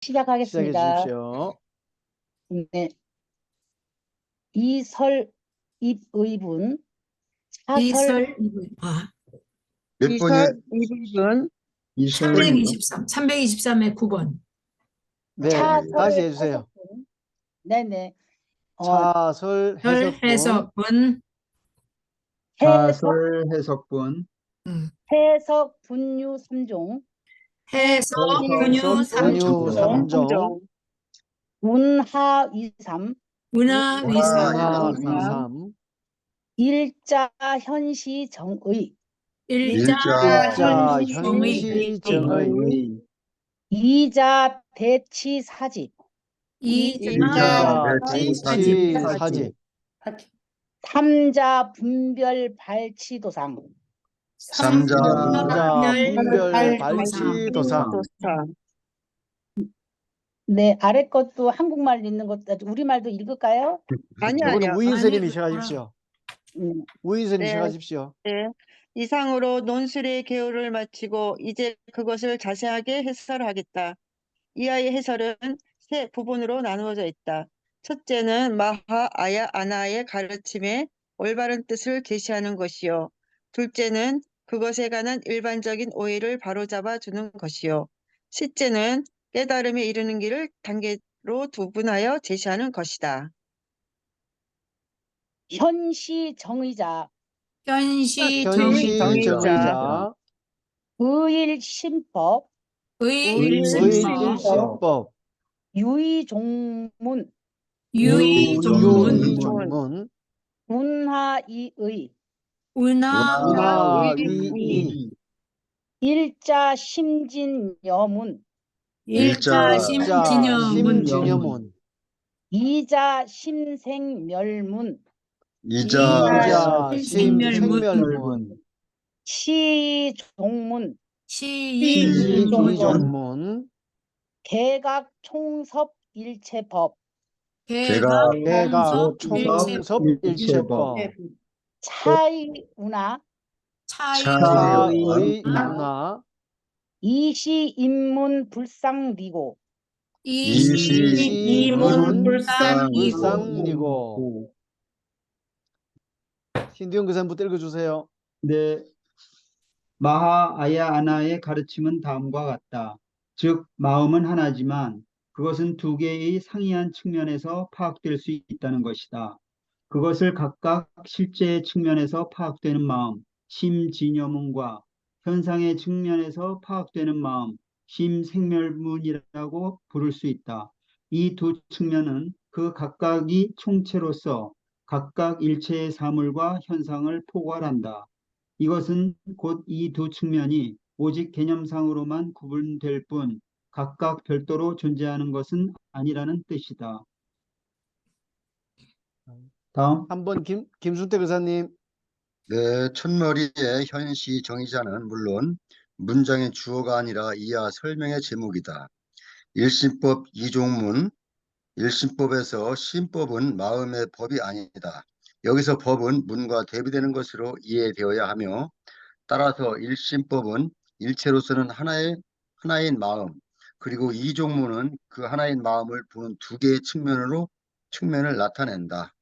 시작해 시작하겠습니다. 주십시오. 네. 이설 입의분 이설 몇 이설 번이 입의분 323에 9번. 네, 차설 다시 해주세요. 해석분. 네네. 차설 해석분, 해석분. 자설 해석분, 해석 분류 3종, 해석 분유 분유 분유 3종. 3종, 운하 2삼, 문화 위상. 문화 위상. 위삼, 일자 현시 정의, 일자 일자 현시 현시 정의. 정의, 이자 대치 사지, 이자 대치 사지. 사지, 삼자 분별 발치도상, 삼자 삼자 분별 발치 발치도상, 네, 아래 것도 한국말 읽는 것도 우리말도 읽을까요? 이거는 무인 선생님이 아니, 시작하십시오. 음, 무인 선생님 네. 시작하십시오. 네. 이상으로 논술의 개요를 마치고 이제 그것을 자세하게 해설하겠다. 이하의 해설은 세 부분으로 나누어져 있다. 첫째는 마하, 아야, 아나의 가르침의 올바른 뜻을 제시하는 것이요. 둘째는 그것에 관한 일반적인 오해를 바로잡아 주는 것이요. 셋째는 깨달음에 이르는 길을 단계로 구분하여 제시하는 것이다. 현시 정의자, 현시 현시 정의자. 정의자, 의일 신법, 의일신법, 유의종문, 유의종문. 유의종문, 운하이의, 문화위의, 일자 심진여문, 일자 일자 심진여문. 심진여문, 이자 심생멸문, 이자 심생멸문. 심생멸문, 시종문, 시종문, 개각총섭 일체법, 개각 개각 총섭 총섭 일체법, 차의운하, 차의 운하, 이시인문 불상리고, 이시인문 불상이고. 불상리고. 신디용 교사님부터 읽어주세요. 네. 마하, 아야, 아나의 가르침은 다음과 같다. 즉, 마음은 하나지만 그것은 두 개의 상이한 측면에서 파악될 수 있다는 것이다. 그것을 각각 실제의 측면에서 파악되는 마음, 심진여문과 현상의 측면에서 파악되는 마음, 심생멸문이라고 부를 수 있다. 이 두 측면은 그 각각이 총체로서 각각 일체의 사물과 현상을 포괄한다. 이것은 곧 이 두 측면이 오직 개념상으로만 구분될 뿐 각각 별도로 존재하는 것은 아니라는 뜻이다. 다음. 한번 김순태 교사님. 네, 첫머리의 현시 정의자는 물론 문장의 주어가 아니라 이하 설명의 제목이다. 일신법 이종문, 일신법에서 신법은 마음의 법이 아니다. 여기서 법은 문과 대비되는 것으로 이해되어야 하며 따라서 일신법은 일체로서는 하나인 마음, 그리고 이종문은 그 하나인 마음을 보는 두 개의 측면을 나타낸다.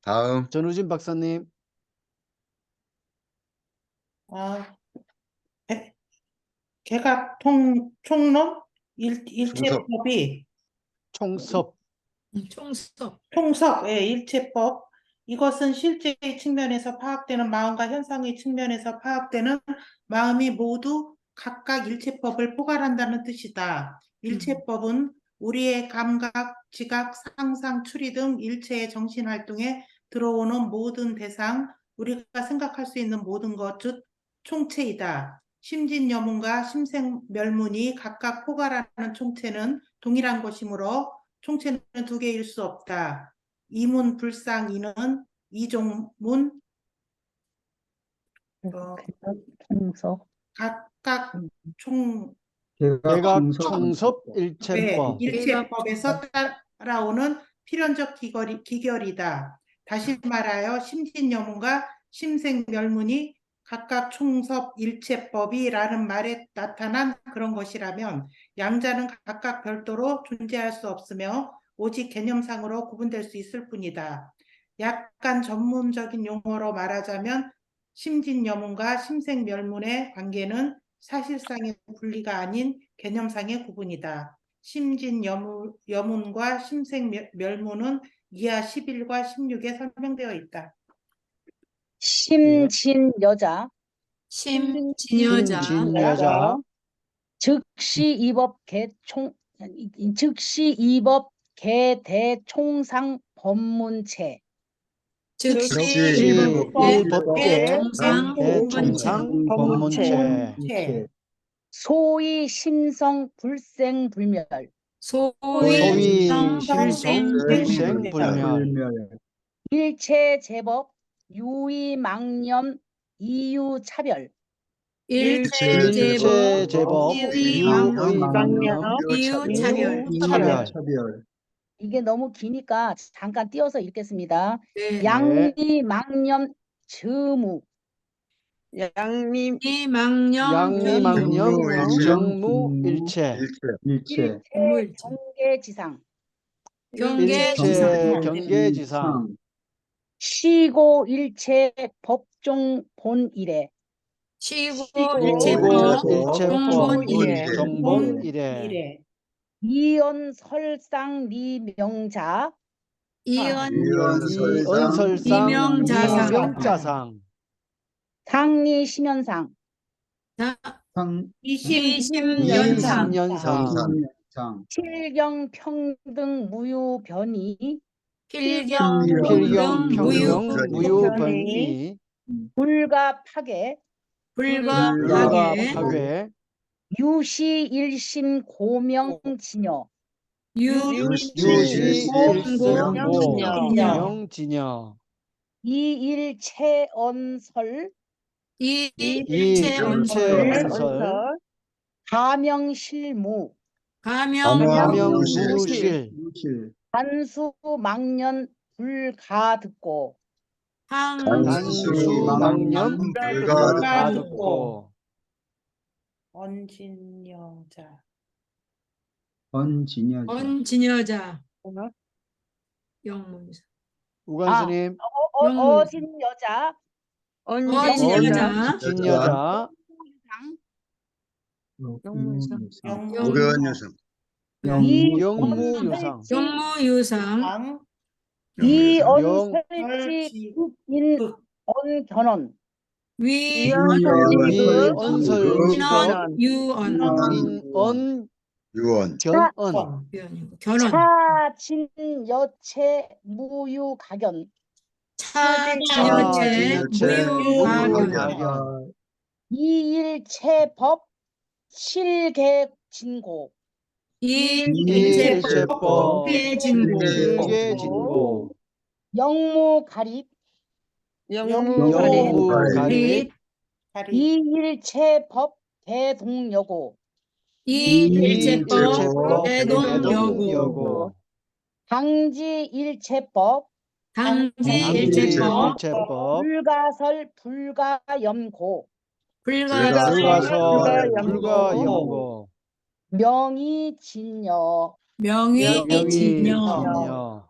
다음. 전우진 박사님. 개각 총론 일체법이 총섭. 총섭, 일체법. 이것은 실제의 측면에서 파악되는 마음과 현상의 측면에서 파악되는 마음이 모두 각각 일체법을 포괄한다는 뜻이다. 일체법은 우리의 감각, 지각, 상상, 추리 등 일체의 정신활동에 들어오는 모든 대상, 우리가 생각할 수 있는 모든 것, 즉 총체이다. 심진여문과 심생멸문이 각각 포괄하는 총체는 동일한 것이므로 총체는 두 개일 수 없다. 이문 불상 이는 이종문 각각 개각 총섭 일체법. 일체법에서 따라오는 필연적 기결이다. 다시 말하여 심진여문과 심생멸문이 각각 총섭 일체법이라는 말에 나타난 그런 것이라면 양자는 각각 별도로 존재할 수 없으며 오직 개념상으로 구분될 수 있을 뿐이다. 약간 전문적인 용어로 말하자면 심진여문과 심생멸문의 관계는 사실상의 분리가 아닌 개념상의 구분이다. 심진여문과 심생멸문은 이하 11과 16에 설명되어 있다. 심진여자, 심진여자, 심진여자, 즉시이법 개대총상 법문체, 즉시일법계 총상 대총상 법문체, 소위 심성 불생불멸, 소위 소위 심성불생불멸, 일체제법 유의망념 이유차별, 일체제법 유의망념 이유차별. 차별. 이게 너무 기니까 잠깐 띄어서 읽겠습니다. 네. 양리망념 증무, 이망령 양리망령 정무일체. 정무일체, 일체 경계지상, 경계지상, 경계지상, 시고 일체 법종 본이래, 시고 일체법 정본이래. 정본이래, 이언설상리명자, 이언설상 이명자상. 이명자상, 상리심연상, 이심연상, 이심연상, 필경평등 무유변이, 필경 무유 평등 무유변이, 불가파괴, 불가파괴, 유시일심 고명진여, 유시일승고명진여, 이일체언설, 이일체언설, 가명실무, 가명무실, 단수망년 불가듣고, 단수망념 불가듣고, 언진여자. 언진여자, 영문사, 우관스님, 어진여자, 언진여자, 진여자, 무견유성. 영무유상, 영무유상, 이언설지 인 언견언, 위언설직업 유언, 인언 유언. 견언, 견언, 차진여체 무유가견, 차진여체, 무유가견, 무유가견, 이일체법 실계진고, 일체법 실계진고, 실계진고, 영무가립, 영무가립, 이일체법 대동여고, 이일체법 대동여고, 대동여고, 당지일체법 당지일체법, 일체법, 불가설 불가염고, 불가설 불가영고, 명의진여. 명의진여. 명의진여.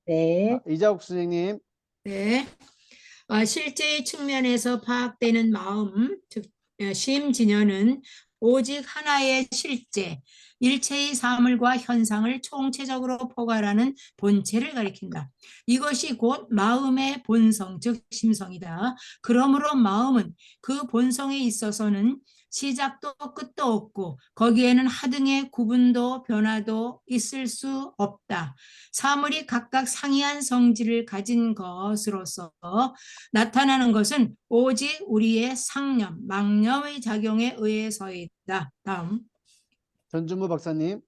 네. 이자욱 선생님, 네. 실제의 측면에서 파악되는 마음, 즉 심진여는 오직 하나의 실제, 일체의 사물과 현상을 총체적으로 포괄하는 본체를 가리킨다. 이것이 곧 마음의 본성, 즉 심성이다. 그러므로 마음은 그 본성에 있어서는 시작도 끝도 없고 거기에는 하등의 구분도 변화도 있을 수 없다. 사물이 각각 상이한 성질을 가진 것으로서 나타나는 것은 오직 우리의 상념, 망념의 작용에 의해서이다. 다음. 전준무 박사님,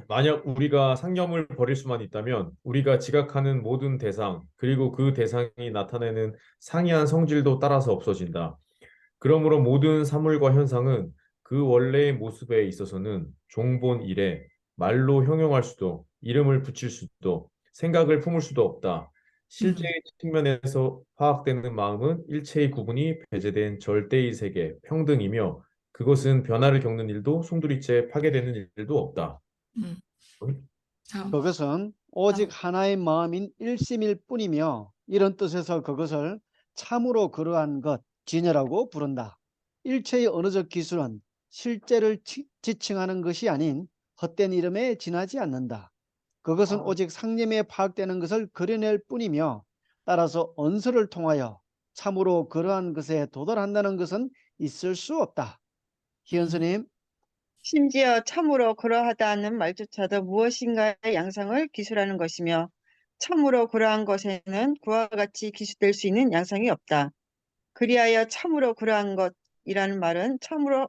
만약 우리가 상념을 버릴 수만 있다면 우리가 지각하는 모든 대상, 그리고 그 대상이 나타내는 상이한 성질도 따라서 없어진다. 그러므로 모든 사물과 현상은 그 원래의 모습에 있어서는 종본 이래 말로 형용할 수도, 이름을 붙일 수도, 생각을 품을 수도 없다. 실제의 측면에서 파악되는 마음은 일체의 구분이 배제된 절대의 세계, 평등이며 그것은 변화를 겪는 일도 송두리째 파괴되는 일도 없다. 음. 다음. 그것은 오직 하나의 마음인 일심일 뿐이며 이런 뜻에서 그것을 참으로 그러한 것, 진여라고 부른다. 일체의 언어적 기술은 실제를 지칭하는 것이 아닌 헛된 이름에 지나지 않는다. 그것은 오직 상념에 파악되는 것을 그려낼 뿐이며 따라서 언서를 통하여 참으로 그러한 것에 도달한다는 것은 있을 수 없다. 희연스님. 심지어 참으로 그러하다는 말조차도 무엇인가의 양상을 기술하는 것이며 참으로 그러한 것에는 그와 같이 기술될 수 있는 양상이 없다. 그리하여 참으로 그러한 것이라는 말은 참으로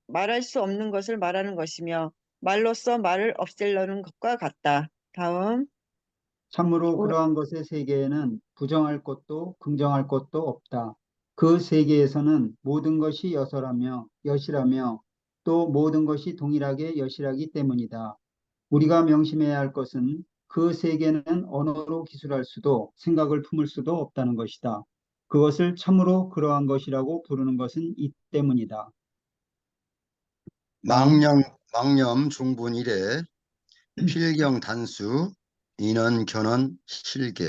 말할 수 없는 것을 말하는 것이며 말로써 말을 없애려는 것과 같다. 다음. 참으로 그러한 것의 세계에는 부정할 것도 긍정할 것도 없다. 그 세계에서는 모든 것이 여시라며 또 모든 것이 동일하게 여시라기 때문이다. 우리가 명심해야 할 것은 그 세계는 언어로 기술할 수도 생각을 품을 수도 없다는 것이다. 그것을 참으로 그러한 것이라고 부르는 것은 이 때문이다. 망념 중분 이래 필경 단수 인원 견언 실계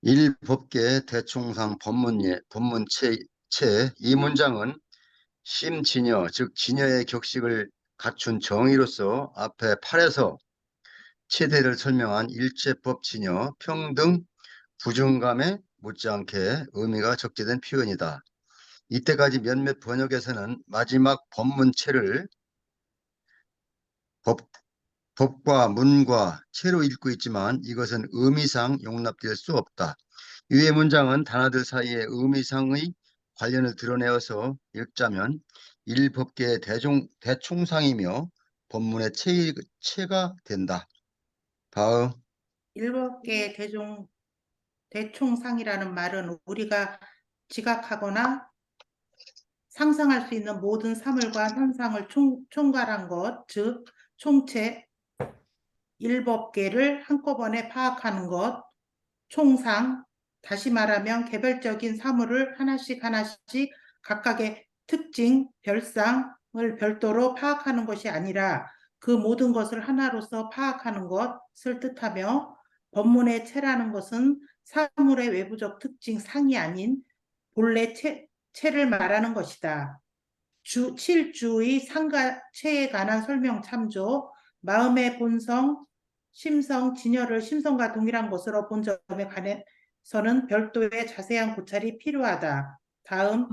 일법계 대총상 법문체 이 문장은 심진여 즉 진여의 격식을 갖춘 정의로서 앞에 8에서 체대를 설명한 일체법 진여 평등 부중감에 못지않게 의미가 적재된 표현이다. 이때까지 몇몇 번역에서는 마지막 법문체를 법과 문과 체로 읽고 있지만 이것은 의미상 용납될 수 없다. 이외 문장은 단어들 사이의 의미상의 관련을 드러내어서 읽자면 일법계의 대총상이며 법문의 체가 된다. 다음. 일곱개 대총상이라는 말은 우리가 지각하거나 상상할 수 있는 모든 사물과 현상을 총괄한 것, 즉 총체, 일법계를 한꺼번에 파악하는 것, 총상, 다시 말하면 개별적인 사물을 하나씩 각각의 특징, 별상을 별도로 파악하는 것이 아니라 그 모든 것을 하나로서 파악하는 것을 뜻하며 법문의 체라는 것은 사물의 외부적 특징 상이 아닌 본래 체를 말하는 것이다. 7주의 상과 체에 관한 설명 참조, 마음의 본성, 심성, 진여를 심성과 동일한 것으로 본 점에 관해서는 별도의 자세한 고찰이 필요하다. 다음.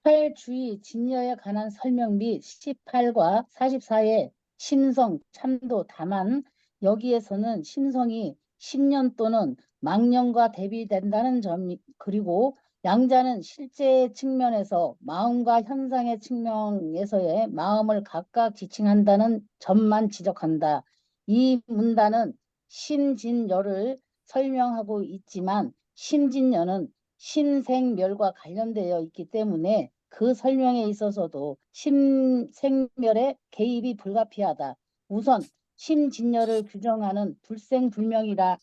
8주의 진여에 관한 설명 및 18과 44의 심성, 참도, 다만 여기에서는 심성이 신념 또는 망념과 대비된다는 점, 그리고 양자는 실제의 측면에서 마음과 현상의 측면에서의 마음을 각각 지칭한다는 점만 지적한다. 이 문단은 심진여를 설명하고 있지만 심진여는 심생멸과 관련되어 있기 때문에 그 설명에 있어서도 심생멸의 개입이 불가피하다. 우선 심진여를 규정하는 불생불명이라는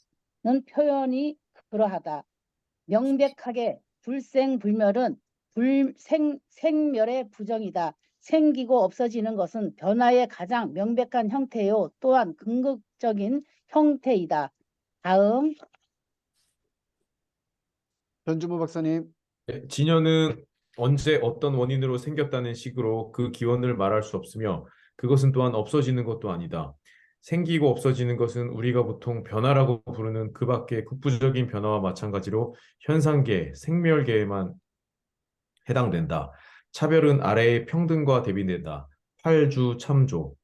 표현이 그러하다. 명백하게 불생불멸은 생멸의 부정이다. 생기고 없어지는 것은 변화의 가장 명백한 형태요. 또한 궁극적인 형태이다. 다음. 전주무 박사님. 진여는 언제 어떤 원인으로 생겼다는 식으로 그 기원을 말할 수 없으며 그것은 또한 없어지는 것도 아니다. 생기고 없어지는 것은 우리가 보통 변화라고 부르는 그 밖의 국부적인 변화와 마찬가지로 현상계, 생멸계에만 해당된다. 차별은 아래의 평등과 대비된다. 8주 참조.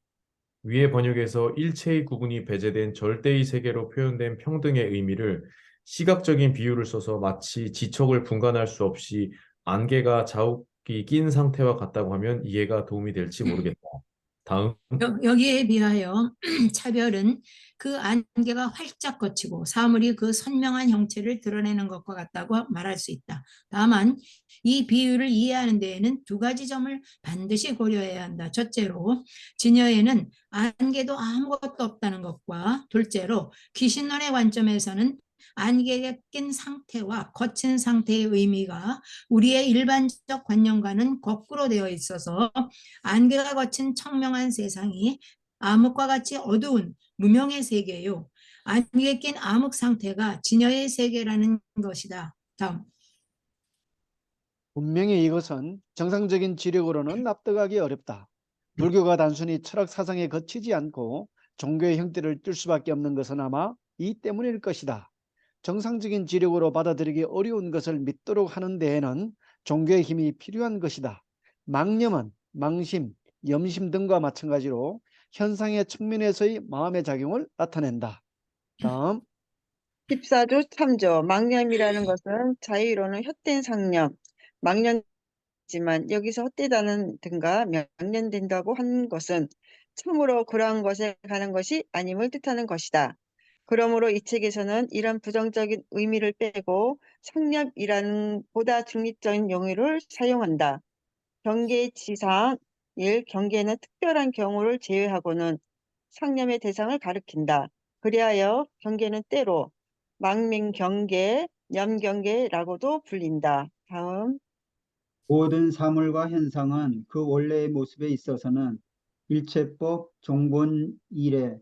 위의 번역에서 일체의 구분이 배제된 절대의 세계로 표현된 평등의 의미를 시각적인 비유를 써서 마치 지척을 분간할 수 없이 안개가 자욱이 낀 상태와 같다고 하면 이해가 도움이 될지 모르겠다. 다음. 여기에 비하여 차별은 그 안개가 활짝 걷히고 사물이 그 선명한 형체를 드러내는 것과 같다고 말할 수 있다. 다만 이 비유를 이해하는 데에는 두 가지 점을 반드시 고려해야 한다. 첫째로 진여에는 안개도 아무것도 없다는 것과 둘째로 귀신론의 관점에서는 안개가 낀 상태와 거친 상태의 의미가 우리의 일반적 관념과는 거꾸로 되어 있어서 안개가 거친 청명한 세상이 암흑과 같이 어두운 무명의 세계요. 안개에 낀 암흑 상태가 진여의 세계라는 것이다. 다음. 분명히 이것은 정상적인 지력으로는 납득하기 어렵다. 불교가 단순히 철학 사상에 거치지 않고 종교의 형태를 띨 수밖에 없는 것은 아마 이 때문일 것이다. 정상적인 지력으로 받아들이기 어려운 것을 믿도록 하는 데에는 종교의 힘이 필요한 것이다. 망념은 망심, 염심 등과 마찬가지로 현상의 측면에서의 마음의 작용을 나타낸다. 다음. 14조 참조. 망념이라는 것은 자의로는 헛된 상념, 망념이지만 여기서 헛되다는 든가 명령된다고 한 것은 참으로 그러한 것에 가는 것이 아님을 뜻하는 것이다. 그러므로 이 책에서는 이런 부정적인 의미를 빼고 상념이라는 보다 중립적인 용어를 사용한다. 경계지상 1. 경계는 특별한 경우를 제외하고는 상념의 대상을 가리킨다. 그리하여 경계는 때로 망명경계, 염경계라고도 불린다. 다음. 모든 사물과 현상은 그 원래의 모습에 있어서는 일체법 종본 이래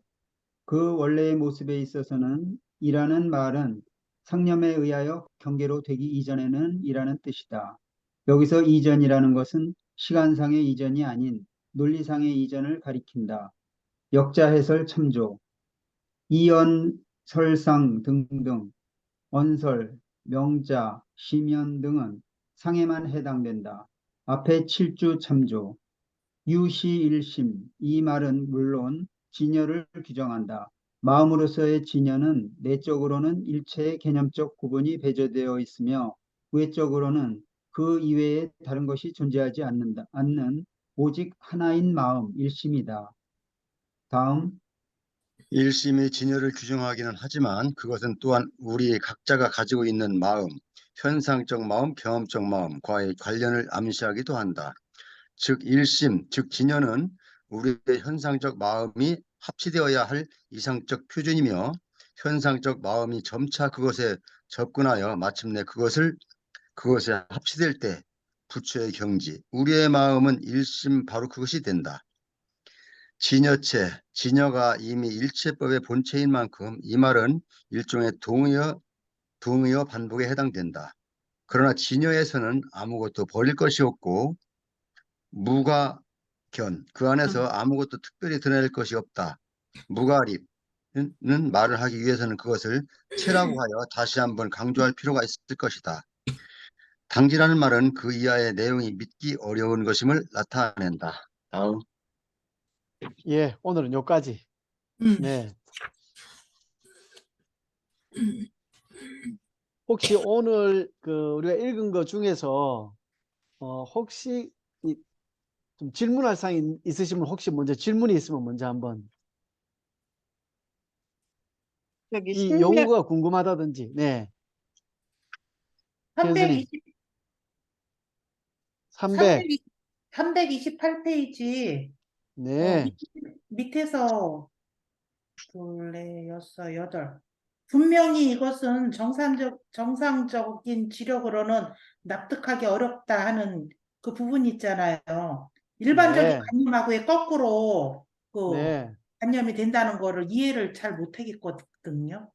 그 원래의 모습에 있어서는 이라는 말은 상념에 의하여 경계로 되기 이전에는 이라는 뜻이다. 여기서 이전이라는 것은 시간상의 이전이 아닌 논리상의 이전을 가리킨다. 역자 해설 참조. 이언설상 등등 언설, 명자, 시면 등은 상에만 해당된다. 앞에 7주 참조. 유시일심 이 말은 물론 진여를 규정한다. 마음으로서의 진여는 내적으로는 일체의 개념적 구분이 배제되어 있으며 외적으로는 그 이외에 다른 것이 존재하지 않는 오직 하나인 마음 일심이다. 다음. 일심이 진여를 규정하기는 하지만 그것은 또한 우리 각자가 가지고 있는 마음, 현상적 마음, 경험적 마음과의 관련을 암시하기도 한다. 즉 일심, 즉 진여는 우리의 현상적 마음이 합치되어야 할 이상적 표준이며 현상적 마음이 점차 그것에 접근하여 마침내 그것에 합치될 때 부처의 경지, 우리의 마음은 일심 바로 그것이 된다. 진여체, 진여가 이미 일체법의 본체인 만큼 이 말은 일종의 동의어 반복에 해당된다. 그러나 진여에서는 아무것도 버릴 것이 없고 무가견, 그 안에서 아무것도 특별히 드러낼 것이 없다. 무가립는 말을 하기 위해서는 그것을 체라고 하여 다시 한번 강조할 필요가 있을 것이다. 당지라는 말은 그 이하의 내용이 믿기 어려운 것임을 나타낸다. 다음. 예, 오늘은 여기까지. 네. 혹시 오늘 우리가 읽은 것 중에서 혹시 좀 질문할 사항이 있으시면 혹시 먼저 질문이 있으면 먼저 한번 여기 이 신명 용어가 궁금하다든지. 네. 현선님 300. 328페이지 네. 밑에서 둘, 넷, 여섯, 여덟. 분명히 이것은 정상적인 지력으로는 납득하기 어렵다 하는 그 부분 있잖아요. 일반적인 네. 관념하고의 거꾸로 그 네. 관념이 된다는 거를 이해를 잘 못하겠거든요.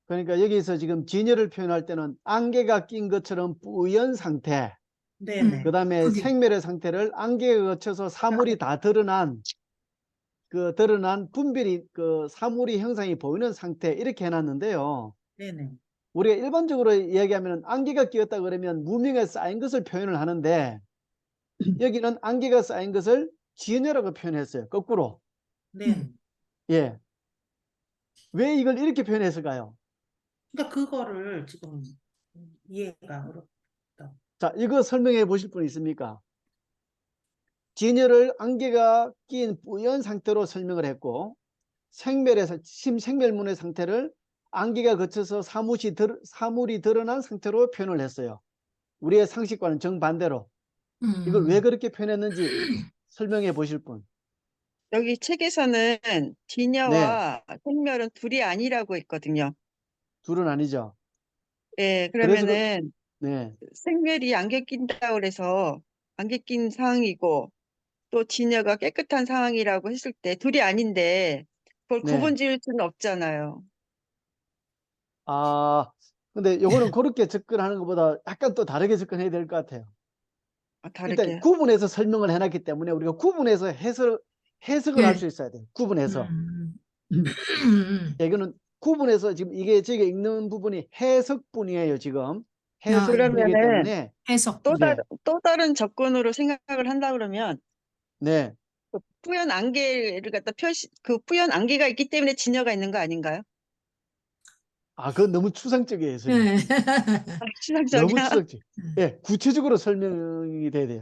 그러니까 여기서 지금 진여를 표현할 때는 안개가 낀 것처럼 뿌연 상태, 네네. 그 다음에 생멸의 상태를 안개가 거쳐서 사물이 다 드러난 분별이 사물이 형상이 보이는 상태 이렇게 해놨는데요. 네네. 우리가 일반적으로 이야기하면 안개가 끼었다 그러면 무명에 쌓인 것을 표현을 하는데 여기는 안개가 쌓인 것을 진여라고 표현했어요. 거꾸로. 네. 예. 왜 이걸 이렇게 표현했을까요? 그러니까 그거를 지금 이해가 어렵다. 자, 이거 설명해 보실 분 있습니까? 진열을 안개가 낀 뿌연 상태로 설명을 했고, 생멸에서 심생멸문의 상태를 안개가 거쳐서 사물이 드러난 상태로 표현을 했어요. 우리의 상식과는 정반대로. 이걸 왜 그렇게 표현했는지 설명해 보실 분. 여기 책에서는 네, 진여와 생멸은 둘이 아니라고 했거든요. 둘은 아니죠. 예, 그래서 그러면은 네, 생멸이 안개 낀다고 그래서 안개 낀 상황이고 또 진여가 깨끗한 상황이라고 했을 때 둘이 아닌데 그걸 네. 구분 지을 수는 없잖아요. 아, 근데 요거는 그렇게 접근하는 것보다 약간 또 다르게 접근해야 될 것 같아요. 일단 다르게. 구분해서 설명을 해놨기 때문에 우리가 구분해서 해석을 할 예. 수 있어야 돼요. 구분해서. 음. 이거는 구분해서 지금 이게 저희가 읽는 부분이 해석분이에요. 지금 아, 해석분이기 그러면은 때문에 해석. 네, 또 다른 접근으로 생각을 한다 그러면 네. 그 뿌연 안개를 갖다 그 뿌연 안개가 있기 때문에 진여가 있는 거 아닌가요? 아, 그건 너무 추상적이에요, 선생님. 예. 너무 신앙적이야. 추상적. 예, 구체적으로 설명이 돼야 돼요.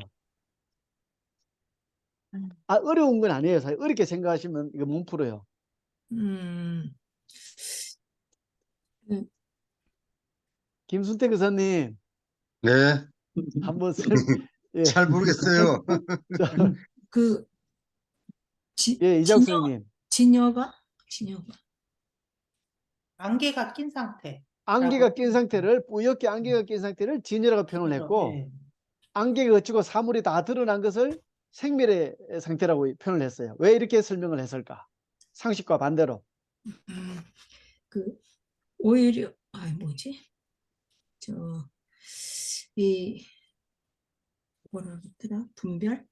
아, 어려운 건 아니에요. 사실 어렵게 생각하시면 이거 못 풀어요. 음. 음. 김순태 교사님, 네, 한번 예, 잘 모르겠어요. 그 예, 이작 선생님. 진여가 안개가 낀 상태. 안개가 낀 상태를 뿌옇게 안개가 낀 상태를 진여라고 표현을 했고, 네. 안개가 거치고 사물이 다 드러난 것을 생멸의 상태라고 표현을 했어요. 왜 이렇게 설명을 했을까? 상식과 반대로. 그 오히려 뭐지? 이 뭐라 그랬더라? 분별?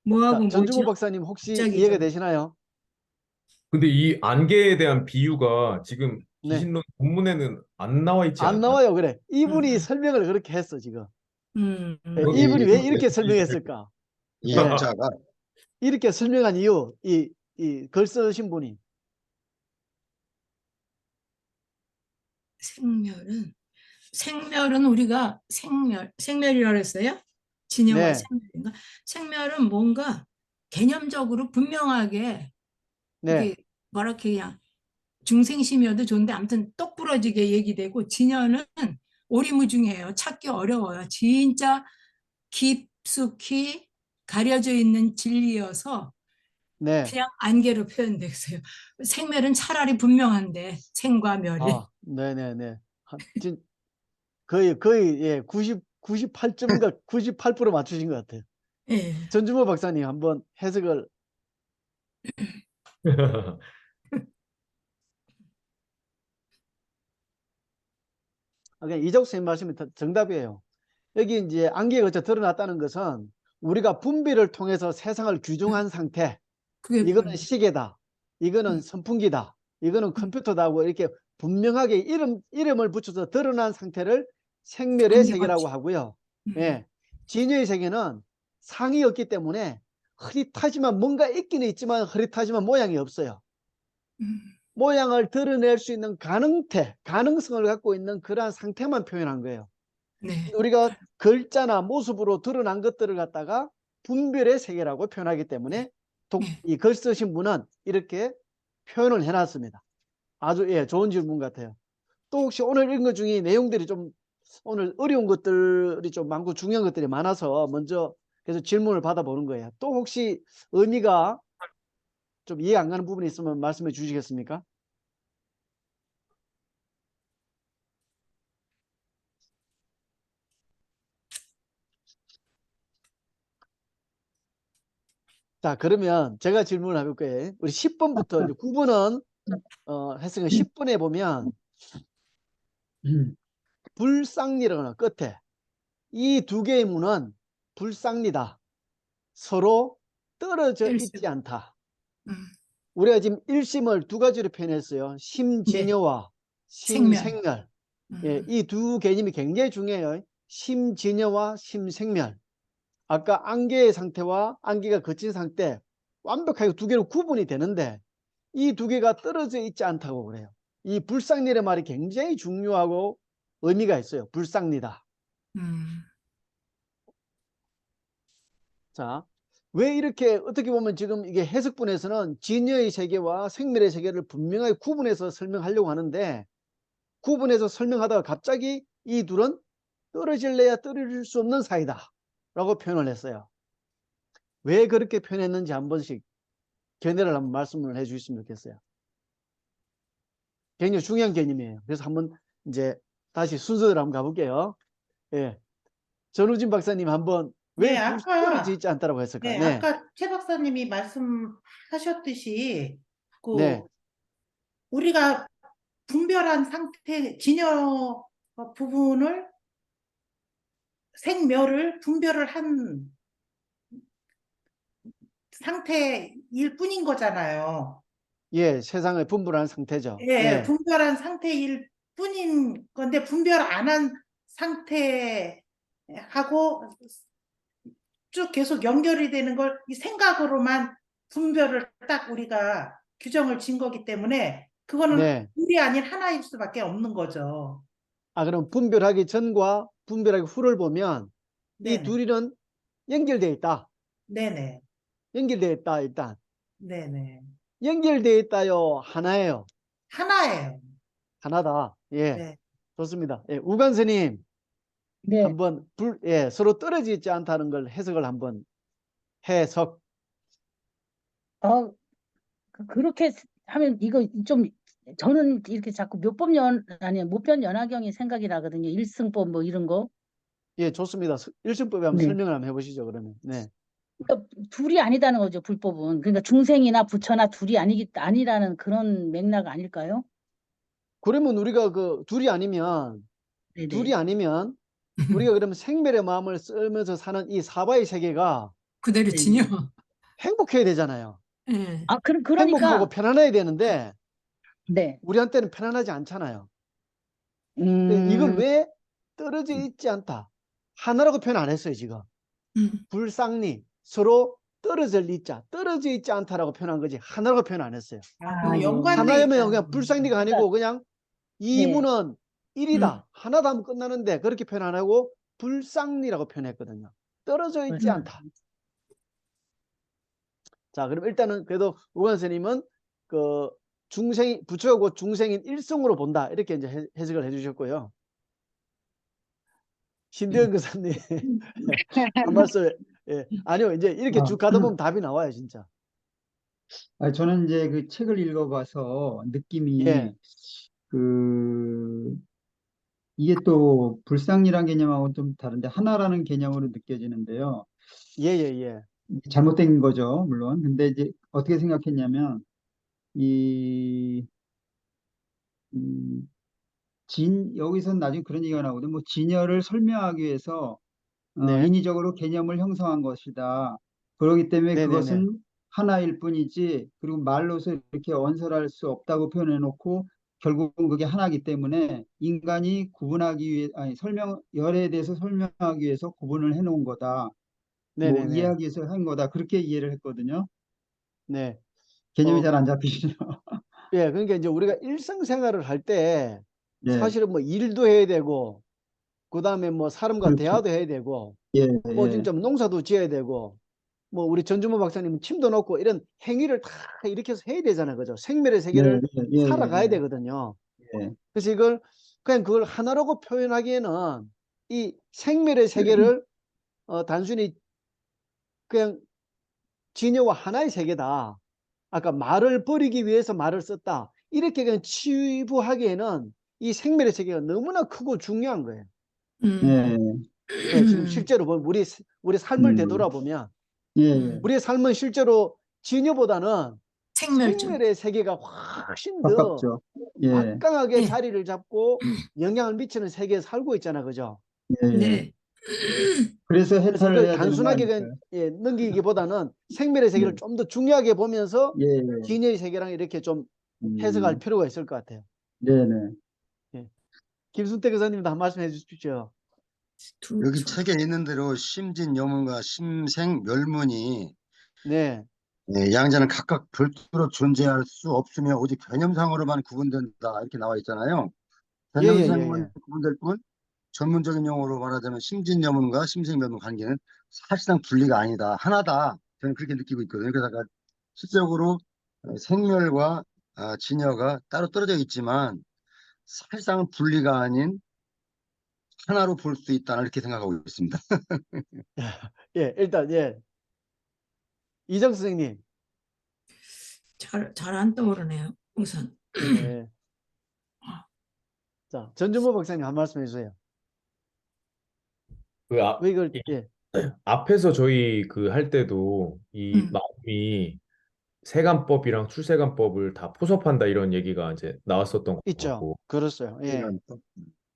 뭐하고 자, 전주모 뭐죠? 박사님 혹시 갑자기 이해가 좀 되시나요? 근데 이 안개에 대한 비유가 지금 네. 기신론 본문에는 안 나와 있지 안 않나요? 나와요. 그래. 이분이 음, 설명을 그렇게 했어, 지금. 예, 음. 거기 이분이 왜 이렇게 설명했을까? 이 예, 역자가 이렇게 설명한 이유, 이 글 쓰신 분이. 생멸은 우리가 생멸이라고 했어요? 진여와 네, 생멸인가? 생멸은 뭔가 개념적으로 분명하게 네. 이게 뭐라 그냥 중생심이어도 좋은데 아무튼 똑 부러지게 얘기되고 진여는 오리무중해요. 찾기 어려워요. 진짜 깊숙이 가려져 있는 진리여서 네. 그냥 안개로 표현됐어요. 생멸은 차라리 분명한데 생과 멸이. 네네네. 거의, 예, 98점인가 98% 맞추신 것 같아요. 예. 전주모 박사님 한번 해석을. 그냥 이적 선생님 말씀이 정답이에요. 여기 이제 안개가 거쳐 드러났다는 것은 우리가 분비를 통해서 세상을 규정한 상태. 그게 이거는 시계다. 이거는 선풍기다. 이거는 컴퓨터다 하고 이렇게 분명하게 이름을 붙여서 드러난 상태를 생멸의 안개 세계라고 거치. 하고요. 예. 진여의 세계는 상이 없기 때문에 흐릿하지만 뭔가 있기는 있지만 흐릿하지만 모양이 없어요. 모양을 드러낼 수 있는 가능성을 갖고 있는 그러한 상태만 표현한 거예요. 네. 우리가 글자나 모습으로 드러난 것들을 갖다가 분별의 세계라고 표현하기 때문에 네. 이 글 쓰신 분은 이렇게 표현을 해놨습니다. 아주 예, 좋은 질문 같아요. 또 혹시 오늘 읽은 것 중에 내용들이 좀 오늘 어려운 것들이 좀 많고 중요한 것들이 많아서 먼저 그래서 질문을 받아보는 거예요. 또 혹시 의미가 좀 이해 안 가는 부분이 있으면 말씀해 주시겠습니까? 자, 그러면 제가 질문을 해볼 거예요. 우리 10번부터 이제 9번은 했으니까 10번에 보면 불쌍리라거나 끝에 이 두 개의 문은 불쌍리다. 서로 떨어져 일심. 있지 않다. 음. 우리가 지금 일심을 두 가지로 표현했어요. 네. 심진여와 생멸. 심생멸. 예, 이 두 개념이 굉장히 중요해요. 심진여와 심생멸. 아까 안개의 상태와 안개가 거친 상태 완벽하게 두 개로 구분이 되는데 이 두 개가 떨어져 있지 않다고 그래요. 이 불쌍리의 말이 굉장히 중요하고 의미가 있어요. 불쌍리다. 자, 왜 이렇게 어떻게 보면 지금 이게 해석분에서는 진여의 세계와 생멸의 세계를 분명하게 구분해서 설명하려고 하는데 구분해서 설명하다가 갑자기 이 둘은 떨어질래야 떨어질 수 없는 사이다 라고 표현을 했어요. 왜 그렇게 표현했는지 한 번씩 견해를 한번 말씀을 해 주셨으면 좋겠어요. 굉장히 중요한 개념이에요. 그래서 한번 이제 다시 순서대로 한번 가볼게요. 예. 전우진 박사님 한번 왜 네, 떨어져 있지 않다라고 했을까요? 네. 아까 최 박사님이 말씀하셨듯이 네. 우리가 분별한 상태, 진여 부분을 생멸을 분별을 한 상태일 뿐인 거잖아요. 예, 세상을 분분한 상태죠. 예, 네. 분별한 상태일 뿐인 건데 분별 안 한 상태하고 쭉 계속 연결이 되는 걸 이 생각으로만 분별을 딱 우리가 규정을 진 거기 때문에 그거는 네. 둘이 아닌 하나일 수밖에 없는 거죠. 아, 그럼 분별하기 전과 분별하기 후를 보면 이 네네. 둘이는 연결되어 있다. 네네. 연결되어 있다, 일단. 네네. 연결되어 있다요, 하나예요. 하나예요. 하나다. 예. 네. 좋습니다. 예, 우관스님, 네. 한번 예, 서로 떨어져 있지 않다는 걸 해석을 한번 해석. 그렇게 하면 이거 좀 저는 이렇게 자꾸 모편 연화경이 생각이 나거든요. 일승법 뭐 이런 거. 예, 좋습니다. 일승법에 한번 네. 설명을 한번 해보시죠, 그러면. 네. 그러니까 둘이 아니다는 거죠, 불법은. 그러니까 중생이나 부처나 둘이 아니라는 그런 맥락 아닐까요? 그러면 우리가 그 둘이 아니면 우리가 그러면 생멸의 마음을 쓰면서 사는 이 사바의 세계가 그대로 네. 진여. 행복해야 되잖아요. 예. 그러니까 행복하고 편안해야 되는데 네. 우리한테는 편안하지 않잖아요. 근데 이걸 왜 떨어져 있지 않다. 하나라고 표현 안 했어요, 지금. 불쌍리, 서로 떨어져 있지 않다라고 표현한 거지 하나라고 표현 안 했어요. 네. 연관돼 하나면 있다는 그냥 불쌍리가 아니고 그냥 이문은 1이다. 하나다 하면 끝나는데 그렇게 표현 안 하고 불쌍리라고 표현했거든요. 떨어져 있지 않다. 자, 그럼 일단은 그래도 우관 선생님은 그 부처하고 중생인 일성으로 본다. 이렇게 이제 해석을 해주셨고요. 신대현 교사님 한 말씀. 예. 아니요, 이제 이렇게 쭉 가다 보면 답이 나와요, 진짜. 저는 이제 그 책을 읽어봐서 느낌이 예. 이게 또 불상이란 개념하고는 좀 다른데 하나라는 개념으로 느껴지는데요. 예. 잘못된 거죠, 물론. 근데 이제 어떻게 생각했냐면 이 여기서는 나중에 그런 얘기가 나오거든요. 뭐 진여를 설명하기 위해서 네. 인위적으로 개념을 형성한 것이다. 그렇기 때문에 네네네. 그것은 하나일 뿐이지, 그리고 말로서 이렇게 언설할 수 없다고 표현해 놓고 결국은 그게 하나이기 때문에 인간이 구분하기 위해, 열에 대해서 설명하기 위해서 구분을 해 놓은 거다. 뭐 네네네. 이해하기 위해서 한 거다. 그렇게 이해를 했거든요. 네. 개념이 잘 안 잡히시죠? 예, 그러니까 이제 우리가 일상생활을 할 때 네, 사실은 뭐 일도 해야 되고 그다음에 뭐 사람과 그렇죠. 대화도 해야 되고 예, 뭐 예, 진짜 농사도 지어야 되고 뭐 우리 전주모 박사님은 침도 놓고 이런 행위를 다 일으켜서 해야 되잖아요. 그죠? 생멸의 세계를 살아가야 되거든요. 예. 그래서 이걸 그냥 그걸 하나라고 표현하기에는 이 생멸의 세계를 단순히 그냥 진여와 하나의 세계다. 아까 말을 버리기 위해서 말을 썼다. 이렇게 그냥 치부하기에는 이 생멸의 세계가 너무나 크고 중요한 거예요. 예, 예, 지금 실제로 보면 우리 삶을 음. 되돌아보면 예, 우리의 삶은 실제로 진여보다는 생멸죠. 생멸의 세계가 훨씬 더 가깝죠. 예, 막강하게 예. 자리를 잡고 영향을 미치는 세계에 살고 있잖아, 그죠? 예. 네. 그래서 그래서 해탈을 이걸 해야 되는 거 단순하게 아닐까요? 그냥 넘기기보다는 생멸의 세계를 좀 더 중요하게 보면서 예, 예. 진여의 세계랑 이렇게 좀 해석할 필요가 있을 것 같아요. 네네. 김순태 교사님도 한 말씀 해주십시오. 여기 책에 있는 대로 심진여문과 심생멸문이 네, 양자는 각각 별도로 존재할 수 없으며 오직 개념상으로만 구분된다 이렇게 나와 있잖아요. 개념상으로만 구분될 뿐 전문적인 용어로 말하자면 심진여문과 심생멸문 관계는 사실상 분리가 아니다. 하나다. 저는 그렇게 느끼고 있거든요. 그래서 실적으로 생멸과 진여가 따로 떨어져 있지만 사실상 분리가 아닌 하나로 볼 수 있다. 이렇게 생각하고 있습니다. 예, 일단 예. 이정 선생님. 잘 안 떠오르네요. 우선. 예. 자, 전준모 박사님 한 말씀 해주세요. 그 왜 이걸 예. 앞에서 저희 그 할 때도 이 음. 마음이 세관법이랑 출세관법을 다 포섭한다 이런 얘기가 이제 나왔었던 것 있죠. 같고, 그렇어요. 예.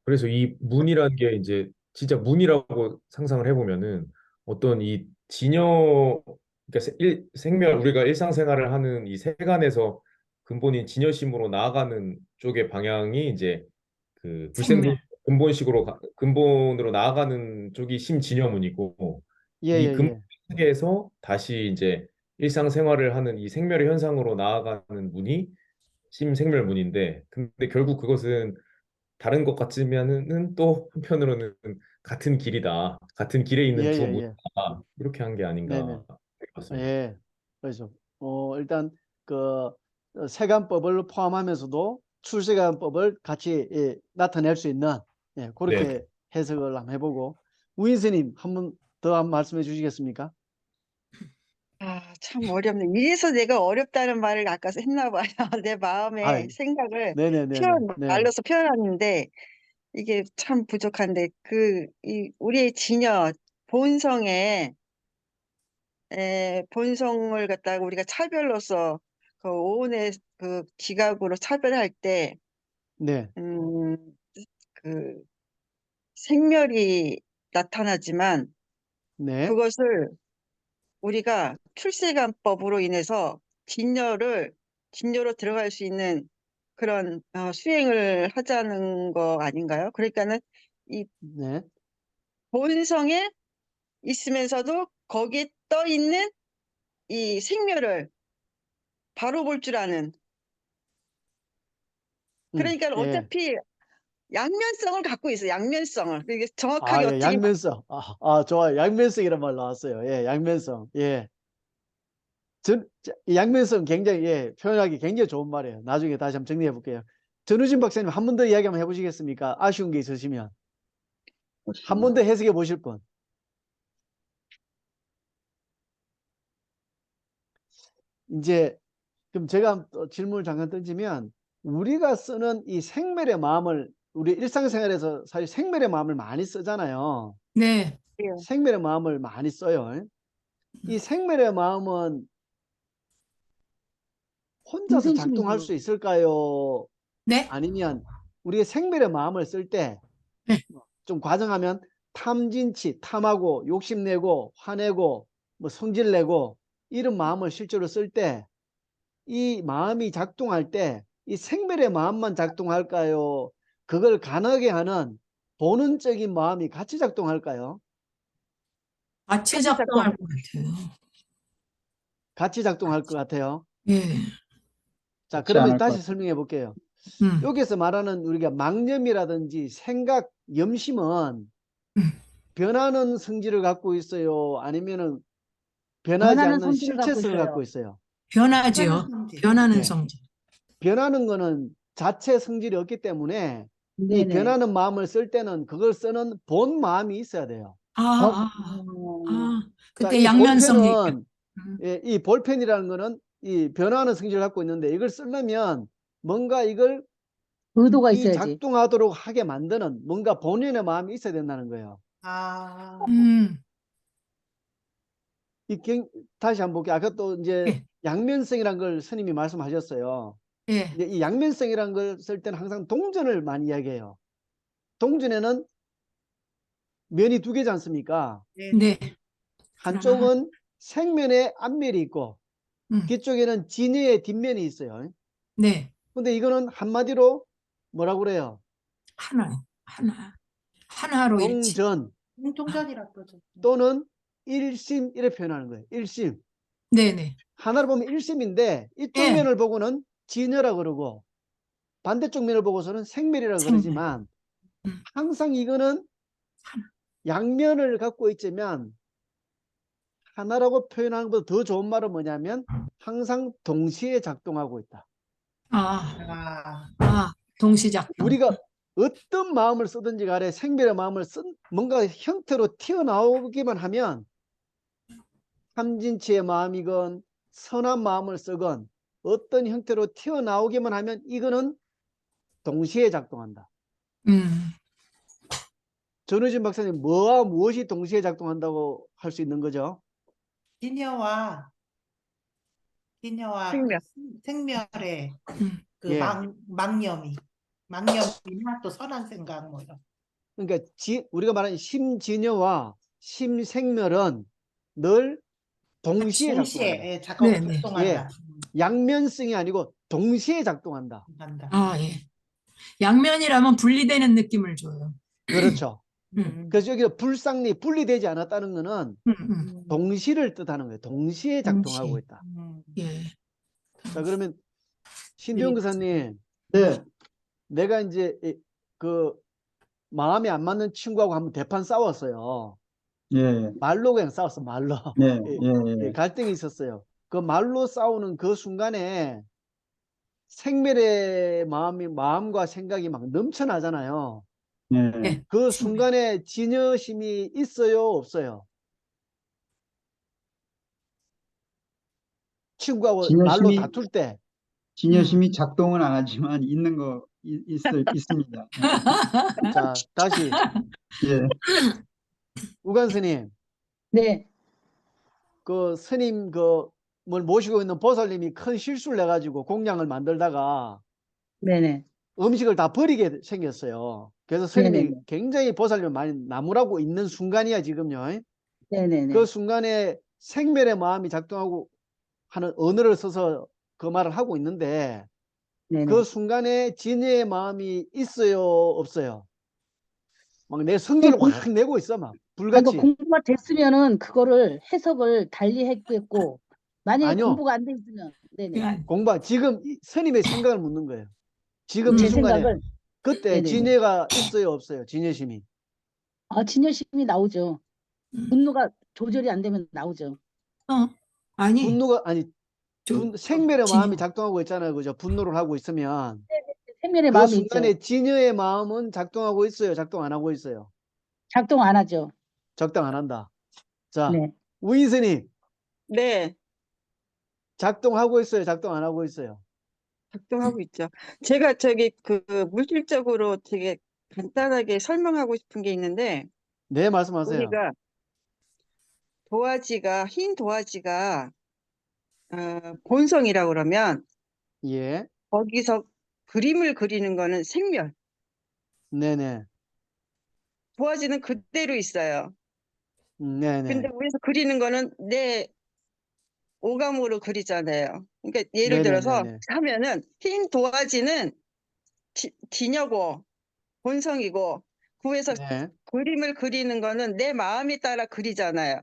그래서 이 문이라는 게 이제 진짜 문이라고 상상을 해보면은 어떤 이 진여, 그러니까 생멸, 우리가 일상생활을 하는 이 세간에서 근본인 진여심으로 나아가는 쪽의 방향이 이제 그 불생불 생멸. 근본으로 나아가는 쪽이 심진여문이고, 예, 이 예, 근본 예. 세계에서 다시 이제 일상생활을 하는 이 생멸의 현상으로 나아가는 문이 심생멸문인데, 근데 결국 그것은 다른 것 같으면은 또 한편으로는 같은 길이다. 같은 길에 예, 있는 두 예, 문이다. 예. 이렇게 한 게 네네. 아닌가 싶었습니다. 예. 그래서 일단 그 세관법을 포함하면서도 출세관법을 같이 예, 나타낼 수 있는 예, 네. 그렇게 해석을 한번 해보고 우인스님 한 번 더 말씀해 주시겠습니까? 참 어렵네. 이래서 내가 어렵다는 말을 아까 했나 봐요. 내 아, 마음의 생각을 네네네네. 네. 말로서 표현하는데 이게 참 부족한데 우리의 진여 본성에 본성을 갖다가 우리가 차별로서 그 오온의 그 기각으로 차별할 때 네. 그 생멸이 나타나지만 네. 그것을 우리가 출세관법으로 인해서 진여로 들어갈 수 있는 그런 수행을 하자는 거 아닌가요? 그러니까는 이 네. 본성에 있으면서도 거기에 떠 있는 이 생멸을 바로 볼 줄 아는. 그러니까 예. 어차피 양면성을 갖고 있어요. 양면성을. 이게 정확하게 예, 어떻게 양면성. 좋아요. 양면성이란 말 나왔어요. 예, 양면성. 예. 이 양면성 굉장히 예, 표현하기 굉장히 좋은 말이에요. 나중에 다시 한번 정리해 볼게요. 전우진 박사님 한 번 더 이야기 한번 해보시겠습니까? 아쉬운 게 있으시면 한 번 더 해석해 보실 분. 이제 그럼 제가 또 질문을 잠깐 던지면 우리가 쓰는 이 생멸의 마음을 우리 일상생활에서 사실 생멸의 마음을 많이 쓰잖아요. 네. 생멸의 마음을 많이 써요. 이 생멸의 마음은 혼자서 작동할 수 있을까요? 네. 아니면 우리가 생멸의 마음을 쓸 때 좀 네. 과정하면 탐진치, 탐하고 욕심내고 화내고 뭐 성질내고 이런 마음을 실제로 쓸 때 이 마음이 작동할 때 이 생멸의 마음만 작동할까요? 그걸 가능하게 하는 본능적인 마음이 같이 작동할까요? 같이 작동할 것 같아요. 같이 작동할 것 같아요. 예. 자, 그렇지 그러면 않을 것 다시 같아요. 설명해 볼게요. 음. 여기서 말하는 우리가 망념이라든지 생각, 염심은 변하는 성질을 갖고 있어요? 아니면은 변하지 변하는 않는 성질을 갖고 실체성을 갖고 있어요. 있어요? 변하지요. 성질. 변하는 네. 성질. 변하는 거는 자체 성질이 없기 때문에 이 네네. 변하는 마음을 쓸 때는 그걸 쓰는 본 마음이 있어야 돼요. 자, 그때 이 양면성 얘기. 볼펜은 이 볼펜이라는 거는 이 변하는 성질을 갖고 있는데 이걸 쓰려면 뭔가 이걸 의도가 이 있어야지. 작동하도록 하게 만드는 뭔가 본인의 마음이 있어야 된다는 거예요. 다시 한번 볼게요. 아까 또 이제 예. 양면성이라는 걸 스님이 말씀하셨어요. 예. 이제 이 양면성이라는 걸 쓸 때는 항상 동전을 많이 이야기해요. 동전에는 면이 두 개지 않습니까? 네. 한쪽은 생면에 앞면이 있고 음. 뒤쪽에는 진해의 뒷면이 있어요. 네. 근데 이거는 한마디로 뭐라고 그래요? 하나로 일치. 동전 동전이라 그러죠. 또는 일심 이렇게 표현하는 거예요. 일심. 네네. 하나를 보면 일심인데 이쪽 예. 면을 보고는 진여라 그러고 반대쪽 면을 보고서는 생멸이라 생멸. 그러지만 항상 이거는 양면을 갖고 있지만 하나라고 표현하는 것보다 더 좋은 말은 뭐냐면 항상 동시에 작동하고 있다. 동시작동. 우리가 어떤 마음을 쓰든지 간에 생별의 마음을 뭔가 형태로 튀어나오기만 하면 참진치의 마음이건 선한 마음을 쓰건 어떤 형태로 튀어나오기만 하면 이거는 동시에 작동한다. 전우진 박사님, 뭐와 무엇이 동시에 작동한다고 할 수 있는 거죠? 기녀와 생명. 생멸의 그 예. 망념이나 또 선한 생각 뭐 이런. 그러니까 우리가 말하는 심진여와 심생멸은 늘 동시에 작동한다. 동시에 작동 네, 네. 작동한다. 양면성이 아니고 동시에 작동한다. 한다. 예. 양면이라면 분리되는 느낌을 줘요. 그렇죠. 음. 그래서 여기 불상리 분리되지 않았다는 것은 동시를 뜻하는 거예요. 동시에 작동하고 동시에. 있다. 예. 자, 그러면 신대용 교사님, 네, 내가 이제 그 마음에 안 맞는 친구하고 한번 대판 싸웠어요. 예, 말로 그냥 싸웠어, 말로. 예, 예, 예, 예. 갈등이 있었어요. 그 말로 싸우는 그 순간에 생멸의 마음과 생각이 막 넘쳐나잖아요. 예. 예. 그 순간에 진여심이 있어요, 없어요? 친구하고 말로 진여심이- 다툴 때. 진여심이 작동은 안 하지만 있는 거 있습니다. 자, 다시 예, 우관 스님, 네, 그 스님 뭘 모시고 있는 보살님이 큰 실수를 해가지고 공양을 만들다가 네네, 음식을 다 버리게 생겼어요. 그래서 스님이 네네네. 굉장히 보살님을 많이 나무라고 있는 순간이야, 지금요. 네네네. 그 순간에 생멸의 마음이 작동하고 하는 언어를 써서 그 말을 하고 있는데 네네. 그 순간에 진여의 마음이 있어요, 없어요? 막 내 성질을 확 내고 있어, 막 불같이. 공부가 됐으면은 그거를 해석을 달리 했겠고, 만약에 아니요. 공부가 안 돼 있으면, 네네. 지금 스님의 생각을 묻는 거예요. 지금 이 제 순간에 생각을, 그때 네네네. 진여가 있어요, 없어요? 진여심이. 진여심이 나오죠. 분노가 조절이 안 되면 나오죠. 아니, 분노가 아니 생멸의 진여. 마음이 작동하고 있잖아요, 그죠? 분노를 하고 있으면 생명의 그 마음이 있죠. 순간에 진여의 마음은 작동하고 있어요, 작동 안 하고 있어요? 작동 안 하죠. 작동 안 한다. 자, 네. 우인스님 네, 작동하고 있어요, 작동 안 하고 있어요? 작동하고 있죠. 제가 그 물질적으로 되게 간단하게 설명하고 싶은 게 있는데, 네, 말씀하세요. 우리가 흰 도화지가 본성이라고 그러면 예, 거기서 그림을 그리는 거는 생멸. 네네, 도화지는 그대로 있어요. 네네, 근데 우리서 그리는 거는 내 오감으로 그리잖아요. 그러니까 예를 들어서 네네네네. 하면은 흰 도화지는 진여고 본성이고 구에서 네, 그림을 그리는 거는 내 마음에 따라 그리잖아요.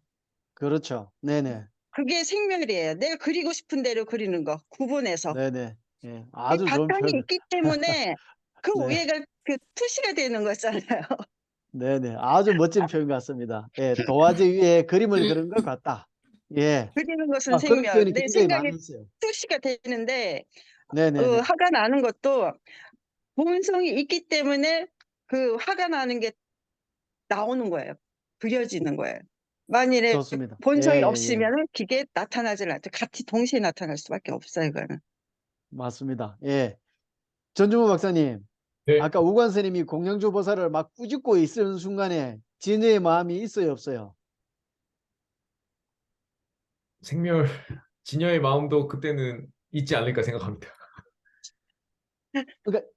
그렇죠. 네네, 그게 생멸이에요. 내가 그리고 싶은 대로 그리는 거 구분해서. 네네. 예, 그 아주 좋은 바탕이 표현. 있기 때문에 그 네. 위에가 그 투시가 되는 거잖아요. 네네, 아주 멋진 표현 같습니다. 예, 도화지 위에 그림을 그린 것 같다. 예, 그리는 것은 그런 생멸. 표현이 내 굉장히 생각이 많이 있어요. 투시가 되는데 네네네, 화가 나는 것도 본성이 있기 때문에 그 화가 나는 게 나오는 거예요. 그려지는 거예요. 만일에 좋습니다. 본성이 예, 예, 예. 없으면 그게 나타나질 않죠. 같이 동시에 나타날 수밖에 없어요, 그거는. 맞습니다. 예, 전주무 박사님, 네, 아까 우관 스님이 공양주 보살을 막 꾸짖고 있는 순간에 진여의 마음이 있어요, 없어요? 진여의 마음도 그때는 있지 않을까 생각합니다. 그러니까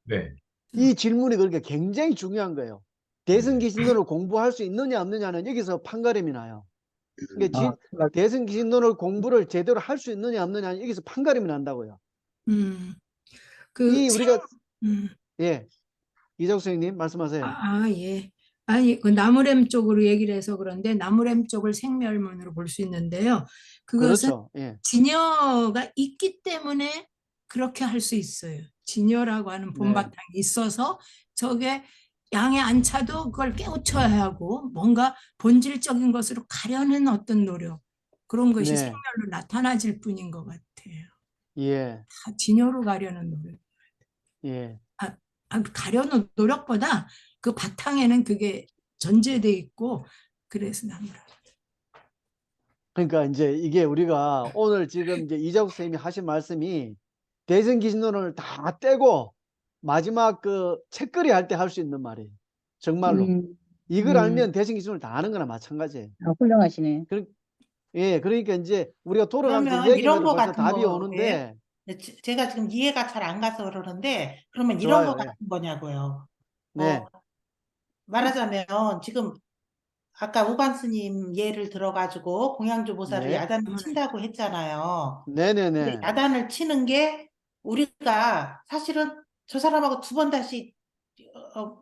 네, 이 질문이 그러니까 굉장히 중요한 거예요. 대승기신론을 공부할 수 있느냐 없느냐는 여기서 판가름이 나요. 그러니까 대승기신론을 공부를 제대로 할 수 있느냐 없느냐는 여기서 판가름이 난다고요. 우리가 예, 이적 선생님 말씀하세요. 예. 아니, 그 나무렘 쪽으로 얘기를 해서 그런데 나무렘 쪽을 생멸문으로 볼 수 있는데요. 그것은 그렇죠. 예, 진여가 있기 때문에 그렇게 할 수 있어요. 진여라고 하는 네. 본바탕이 있어서 저게 양에 안 차도 그걸 깨우쳐야 하고 뭔가 본질적인 것으로 가려는 어떤 노력, 그런 것이 네. 생멸로 나타나질 뿐인 것 같아요. 예, 다 진여로 가려는 노력. 예. 가려는 노력보다 그 바탕에는 그게 전제돼 있고 그래서 나무라. 그러니까 이제 이게 우리가 오늘 지금 이제 이자국 선생님이 하신 말씀이 대선 기준론을 다 떼고 마지막 그 책거리 할 때 할 수 있는 말이에요. 정말로. 이걸 알면 대선 기준을 다 아는 거나 마찬가지예요. 훌륭하시네. 예, 그러니까 이제 우리가 돌아가면서 그러면 이런 얘기해도 거 벌써 같은 답이 거예요? 오는데 제가 지금 이해가 잘 안 가서 그러는데 그러면 이런 거 좋아요. 예. 같은 거냐고요. 네, 말하자면 지금 아까 우관 스님 예를 들어가지고 공양주 보살을 네, 야단을 친다고 했잖아요. 근데 네네네. 야단을 치는 게 우리가 사실은 저 사람하고 두 번 다시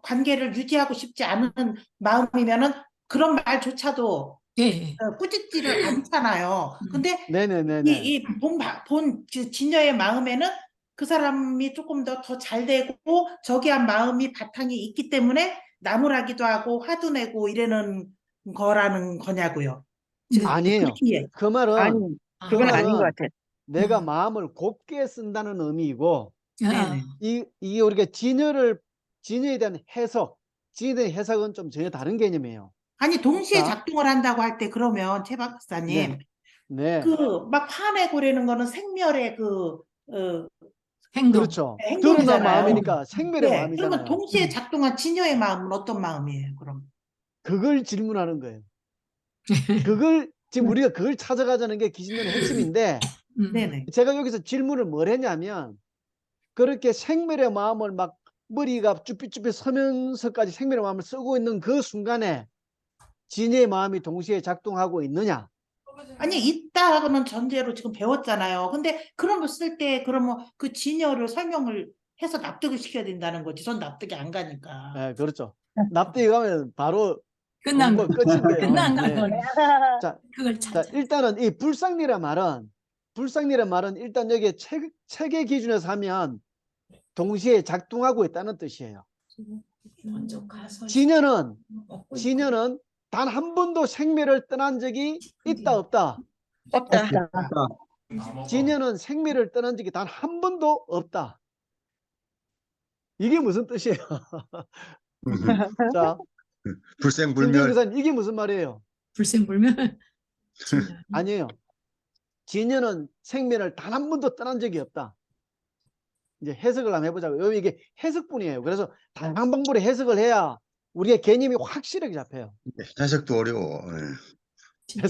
관계를 유지하고 싶지 않은 마음이면은 그런 말조차도 예. 꾸짖지를 않잖아요. 근데 네네네네. 이 진여의 마음에는 그 사람이 조금 더 잘 되고 저기한 마음이 바탕이 있기 때문에 나무라기도 하고 화도 내고 이러는 거라는 거냐고요. 지금 아니에요. 그렇게 그 말은 아니, 그 그건 아닌 것 말은 같아. 내가 마음을 곱게 쓴다는 의미이고 네네. 이게 우리가 진여에 대한 해석, 진여에 대한 해석은 좀 전혀 다른 개념이에요. 아니 동시에 자, 작동을 한다고 할 때 그러면 최 박사님 네, 그 막 화내고 그러는 거는 생멸의 행동. 그렇죠. 드러난 행동이잖아요. 마음이니까 생멸의 네, 그러면 마음이잖아요. 동시에 작동한 진여의 마음은 어떤 마음이에요? 그럼 그걸 질문하는 거예요. 그걸 지금 우리가 그걸 찾아가자는 게 기신론의 핵심인데 네네. 제가 여기서 질문을 뭘 했냐면 그렇게 생멸의 마음을 막 머리가 쭈삣쭈삣 서면서까지 생멸의 마음을 쓰고 있는 그 순간에 진의 마음이 동시에 작동하고 있느냐? 아니 있다는 전제로 지금 배웠잖아요. 근데 그런 거 쓸 때 그러면 그 진여를 설명을 해서 납득을 시켜야 된다는 거지. 전 납득이 안 가니까. 네, 그렇죠. 납득이 가면 바로 끝난 거. 공부 끝인데요. 끝난 네. 거네. 자, 그걸 자, 찾아. 일단은 이 불상리란 말은 일단 여기에 책의 기준에서 하면 동시에 작동하고 있다는 뜻이에요. 먼저 가서 진여는 먹고 진여는 단 한 번도 생멸을 떠난 적이 있다 없다. 없다. 진여는 생멸을 떠난 적이 단 한 번도 없다. 이게 무슨 뜻이에요? 자, 불생불멸. 김정교사님 이게 무슨 말이에요? 불생불멸. 아니에요. 진여는 생멸을 단 한 번도 떠난 적이 없다. 이제 해석을 한번 해보자고요. 이게 해석뿐이에요. 그래서 다양한 방법으로 해석을 해야 우리의 개념이 확실하게 잡혀요. 해석도 어려워. 예.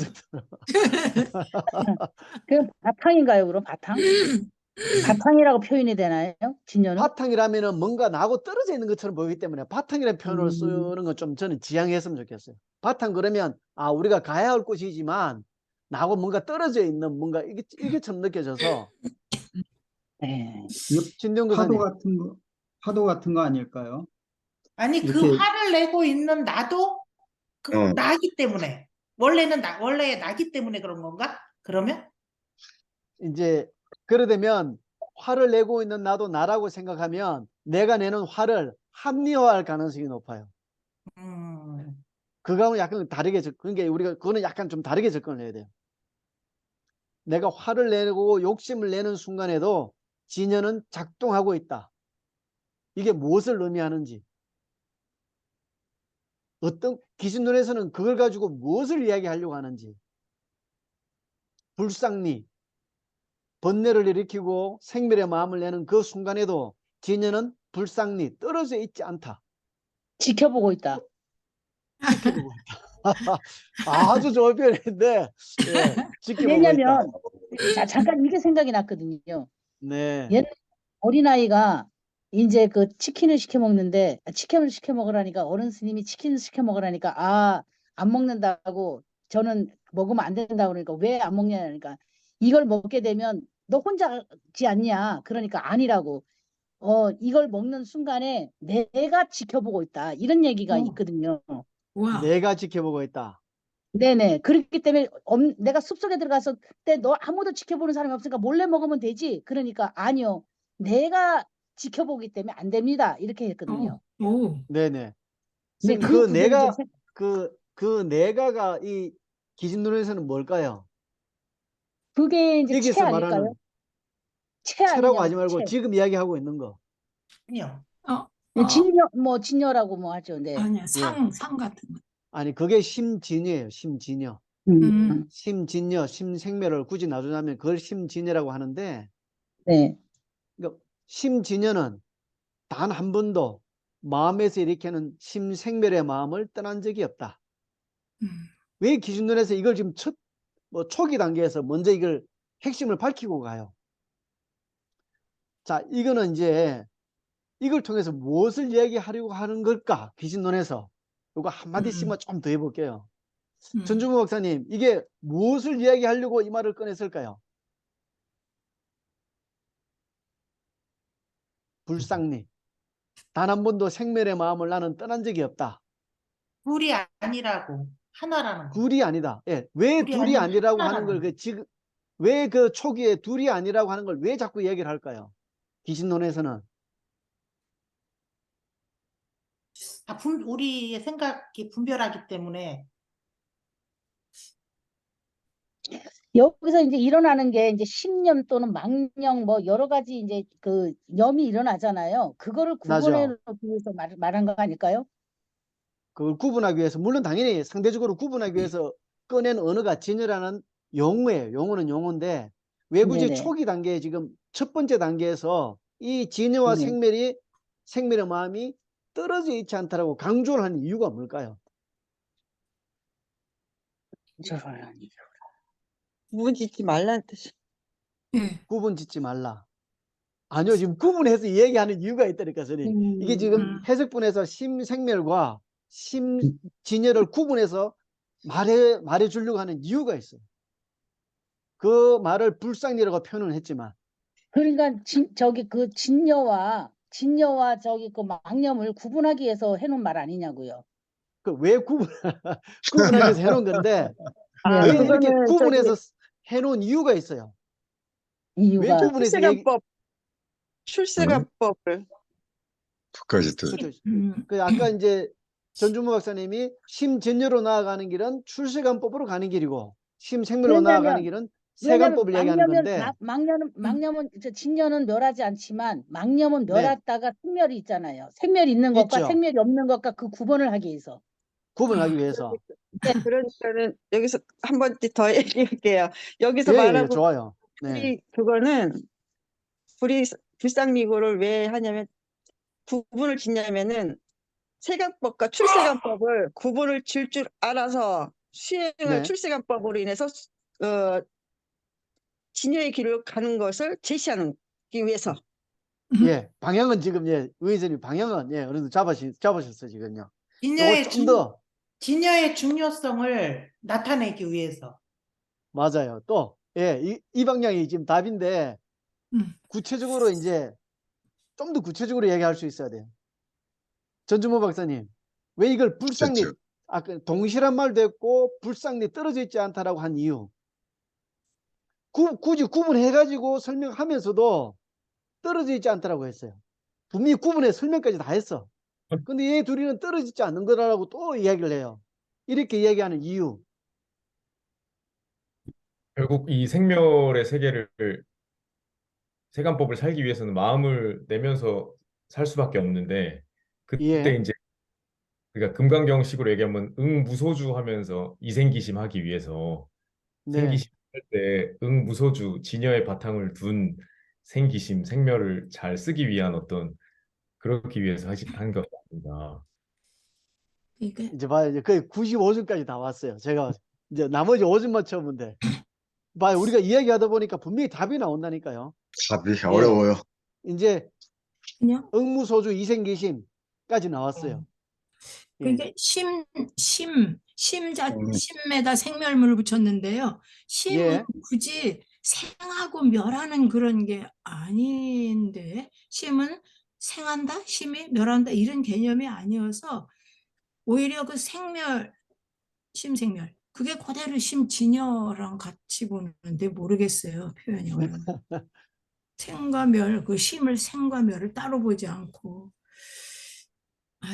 그 바탕인가요, 그럼 바탕? 바탕이라고 표현이 되나요? 진여는? 바탕이라면은 뭔가 나하고 떨어져 있는 것처럼 보이기 때문에 바탕이라는 표현을 쓰는 건 좀 저는 지양했으면 좋겠어요. 바탕 그러면 우리가 가야 할 곳이지만 나하고 뭔가 떨어져 있는 뭔가 이게처럼 느껴져서 네. 신동 파도 교사님 파도 같은 거 아닐까요? 아니 그 이렇게- 화를 내고 있는 나도 그 어. 나기 때문에 원래 나기 때문에 그런 건가? 그러면 이제 그러되면 화를 내고 있는 나도 나라고 생각하면 내가 내는 화를 합리화할 가능성이 높아요. 그거하고 약간 다르게 그러니까 우리가 그거는 약간 좀 다르게 접근을 해야 돼요. 내가 화를 내고 욕심을 내는 순간에도 진여는 작동하고 있다. 이게 무엇을 의미하는지 어떤 기신론에서는 그걸 가지고 무엇을 이야기하려고 하는지 불상리 번뇌를 일으키고 생멸의 마음을 내는 그 순간에도 진여는 불상리 떨어져 있지 않다. 지켜보고 있다. 지켜보고 있다. 아주 좋은 표현인데 지켜보고 있다. 왜냐면 잠깐 이게 생각이 났거든요. 네. 옛날 어린아이가 이제 그 치킨을 시켜 먹는데 치킨을 시켜 먹으라니까 어른 스님이 치킨을 시켜 먹으라니까 안 먹는다고 저는 먹으면 안 된다고 그러니까 왜 안 먹냐니까 이걸 먹게 되면 너 혼자지 않냐 그러니까 아니라고 이걸 먹는 순간에 내가 지켜보고 있다 이런 얘기가 있거든요. 와. 내가 지켜보고 있다. 네네. 그렇기 때문에 내가 숲속에 들어가서 그때 너 아무도 지켜보는 사람이 없으니까 몰래 먹으면 되지. 그러니까 아니요. 내가 지켜보기 때문에 안 됩니다. 이렇게 했거든요. 오. 네네. 근데 그 부분이 내가 좀 그 내가가 이 기신론에서는 뭘까요? 그게 이제 채 여기서 아닐까요? 말하는 채 채라고 하지 아니냐고, 말고 채. 지금 이야기하고 있는 거. 아니요. 진녀, 뭐, 진녀라고 뭐 하죠. 네. 아니야, 예. 상 같은 거. 아니 그게 심진이에요. 심진여. 음. 심진여, 심생멸을 굳이 놔두자면 그걸 심진여라고 하는데, 네. 그러니까 심진여는 단 한 번도 마음에서 일으키는 심생멸의 마음을 떠난 적이 없다. 음. 왜 기준론에서 이걸 지금 초기 단계에서 먼저 이걸 핵심을 밝히고 가요? 자, 이거는 이제 이걸 통해서 무엇을 이야기하려고 하는 걸까? 기준론에서. 이거 한마디씩만 좀 더 해볼게요. 전중무 박사님, 이게 무엇을 이야기하려고 이 말을 꺼냈을까요? 불상리. 단 한 번도 생멸의 마음을 나는 떠난 적이 없다. 둘이 아니라고 하나라는 거. 둘이 아니다. 예, 왜 둘이 둘이 아니라 아니라고 하는 하나라는 걸 지금 왜 그 초기에 둘이 아니라고 하는 걸 왜 자꾸 얘기를 할까요? 기신론에서는 우리의 생각이 분별하기 때문에. 여기서 이제 일어나는 게 이제 신념 또는 망령 뭐 여러 가지 이제 그 염이 일어나잖아요. 그거를 구분해 나죠. 놓기 위해서 말한 거 아닐까요? 그걸 구분하기 위해서, 물론 당연히 상대적으로 구분하기 위해서 꺼낸 언어가 진여라는 용어예요. 용어는 용어인데 왜 굳이 네네. 초기 단계에 지금 첫 번째 단계에서 이 진여와 네. 생멸의 마음이 떨어져 있지 않다라고 강조를 하는 이유가 뭘까요? 구분 짓지 말라는 뜻이. 예. 구분 짓지 말라. 아니요, 지금 구분해서 얘기하는 이유가 있다니까, 선생님. 이게 지금 해석분에서 심생멸과 심진여를 구분해서 말해 주려고 하는 이유가 있어요. 그 말을 불상리라고 표현을 했지만, 그러니까 저기 그 진녀와 저기 그 망념을 구분하기 위해서 해놓은 말 아니냐고요. 그 왜 구분하기 위해서 해놓은 건데, 아, 왜 네. 이렇게 그거는 구분해서 해놓은 이유가 있어요. 왜 이유가 구분해서 출세관법을 두 가지 뜻. 그렇죠. 그 아까 이제 전준무 박사님이 심진여로 나아가는 길은 출세관법으로 가는 길이고, 심생멸로 나아가는 길은 세관법을 이야기하는 건데, 망념은 진녀는 멸하지 않지만 망념은 네. 멸했다가 생멸이 있잖아요. 생멸이 있는 것과 있죠. 생멸이 없는 것과 그 구분을 하기 위해서. 구분하기 위해서. 그러니까는 여기서 한 번 더 얘기할게요. 여기서 예, 예, 말하고 좋아요. 네. 그거는 불상미고를 왜 하냐면 구분을 짓냐면은 세관법과 출세관법을 구분을 질 줄 알아서 수행을 네. 출세관법으로 인해서 진여의 길을 가는 것을 제시하기 위해서. 예, 방향은 지금, 예, 의원님 방향은, 예, 어느 정도 잡으셨어요, 지금요. 진여의 요거 좀 더, 진여의 중요성을 나타내기 위해서. 맞아요. 또, 예, 이 방향이 지금 답인데, 구체적으로 이제, 좀 더 구체적으로 얘기할 수 있어야 돼요. 전주모 박사님, 왜 이걸 불상리, 그렇죠. 아까 동실한 말도 했고, 불상리 떨어져 있지 않다라고 한 이유. 굳이 구분해가지고 설명하면서도 떨어져 있지 않다라고 했어요. 분명히 구분해 설명까지 다 했어. 근데 얘 둘이는 떨어지지 않는 거라고 또 이야기를 해요. 이렇게 이야기하는 이유. 결국 이 생멸의 세계를 세간법을 살기 위해서는 마음을 내면서 살 수밖에 없는데 그때 예. 이제 그러니까 금강경식으로 얘기하면 응무소주 하면서 이생기심 하기 위해서 네. 생기심 할 때 응무소주 진여의 바탕을 둔 생기심 생멸을 잘 쓰기 위한 어떤 그렇기 위해서 한 것 같습니다. 그러니까 이제 봐요. 이제 거의 95점까지 다 왔어요. 제가 이제 나머지 5점만 채우면 봐요. 우리가 이야기하다 보니까 분명히 답이 나온다니까요. 답이 어려워요. 이제 그냥 응무소주 이생기심까지 나왔어요. 예. 그러니까 심에다 생멸문을 붙였는데요. 심은 예. 굳이 생하고 멸하는 그런 게 아닌데 심은 생한다, 심이 멸한다 이런 개념이 아니어서 오히려 그 심생멸 그게 그대로 심진여랑 같이 보는데 모르겠어요. 표현이 어려워. 생과 멸, 그 심을 생과 멸을 따로 보지 않고.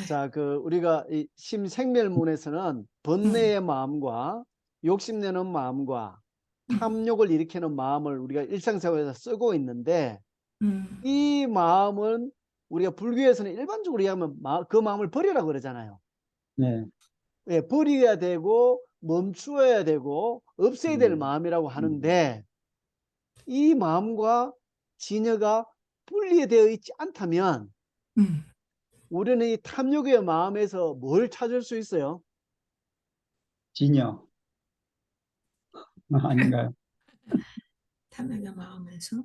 자, 우리가 이 심생멸문에서는 번뇌의 마음과 욕심내는 마음과 탐욕을 일으키는 마음을 우리가 일상생활에서 쓰고 있는데 음, 이 마음은 우리가 불교에서는 일반적으로 이야기하면 그 마음을 버리라고 그러잖아요. 네. 예, 버려야 되고 멈추어야 되고 없애야 될 음. 마음이라고 하는데 이 마음과 진여가 분리되어 있지 않다면 음. 우리는 이 탐욕의 마음에서 뭘 찾을 수 있어요? 진여 아닌가요? 탐욕의 마음에서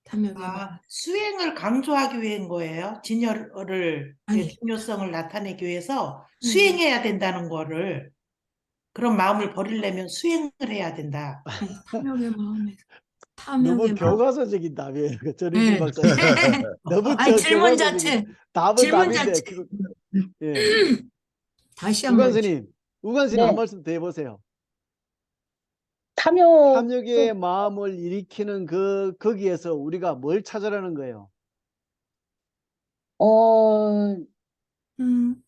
탐욕의 마음. 아, 수행을 강조하기 위한 거예요. 진여를 아니. 중요성을 나타내기 위해서 수행해야 된다는 거를 그런 마음을 버리려면 수행을 해야 된다. 탐욕의 마음에서 너무 탐욕의 마음. 교과서적인 답이에요. 전인진 네. 박사님. 너무 아니, 질문 교과서적인 자체. 답은 질문 답인데 자체. 예. 다시 한번. 우관스님 네. 한 말씀 더 해보세요. 탐욕, 탐욕의 마음을 일으키는 거기에서 우리가 뭘 찾으라는 거예요? 어, 음,